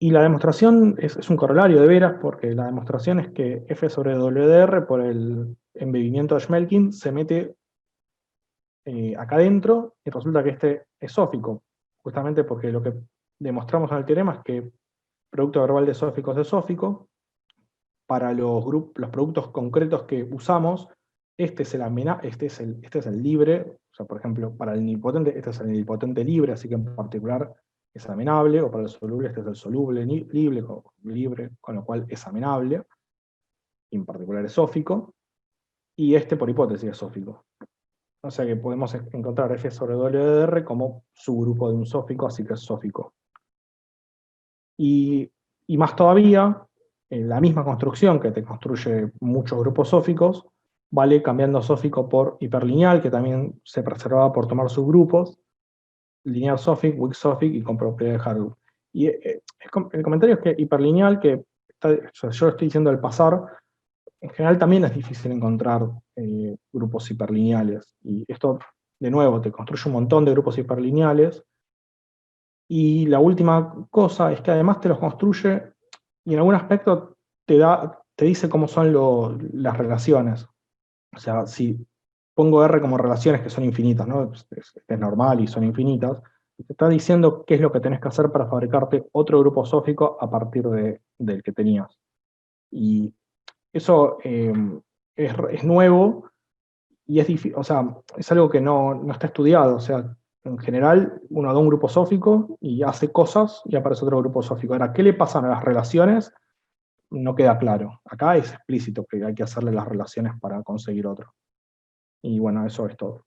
[SPEAKER 1] Y la demostración es un corolario de veras, porque la demostración es que F sobre WDR por el embebimiento de Schmelkin se mete acá adentro, y resulta que este es sófico, justamente porque lo que demostramos en el teorema es que producto verbal de sóficos es sófico. Para los productos concretos que usamos, este es el libre, o sea, por ejemplo, para el nilpotente, este es el nilpotente libre, así que en particular es amenable, o para el soluble, este es el soluble libre, con lo cual es amenable, y en particular es sófico, y este por hipótesis es sófico. O sea que podemos encontrar F sobre WDR como subgrupo de un sófico, así que es sófico. Y más todavía, la misma construcción que te construye muchos grupos sóficos, vale cambiando sófico por hiperlineal, que también se preservaba por tomar subgrupos, linear sófico, weak sófico y con propiedad de Hardy. Y el comentario es que hiperlineal, o sea, yo estoy diciendo el pasar, en general también es difícil encontrar grupos hiperlineales. Y esto, de nuevo, te construye un montón de grupos hiperlineales. Y la última cosa es que además te los construye y en algún aspecto te dice cómo son las relaciones. O sea, si pongo R como relaciones que son infinitas, ¿no? Es normal y son infinitas, te está diciendo qué es lo que tenés que hacer para fabricarte otro grupo sófico a partir del que tenías. Y eso es nuevo y es difícil, o sea, es algo que no está estudiado. O sea, en general, uno da un grupo sófico y hace cosas y aparece otro grupo sófico. Ahora, ¿qué le pasan a las relaciones? No queda claro. Acá es explícito que hay que hacerle las relaciones para conseguir otro. Y bueno, eso es todo.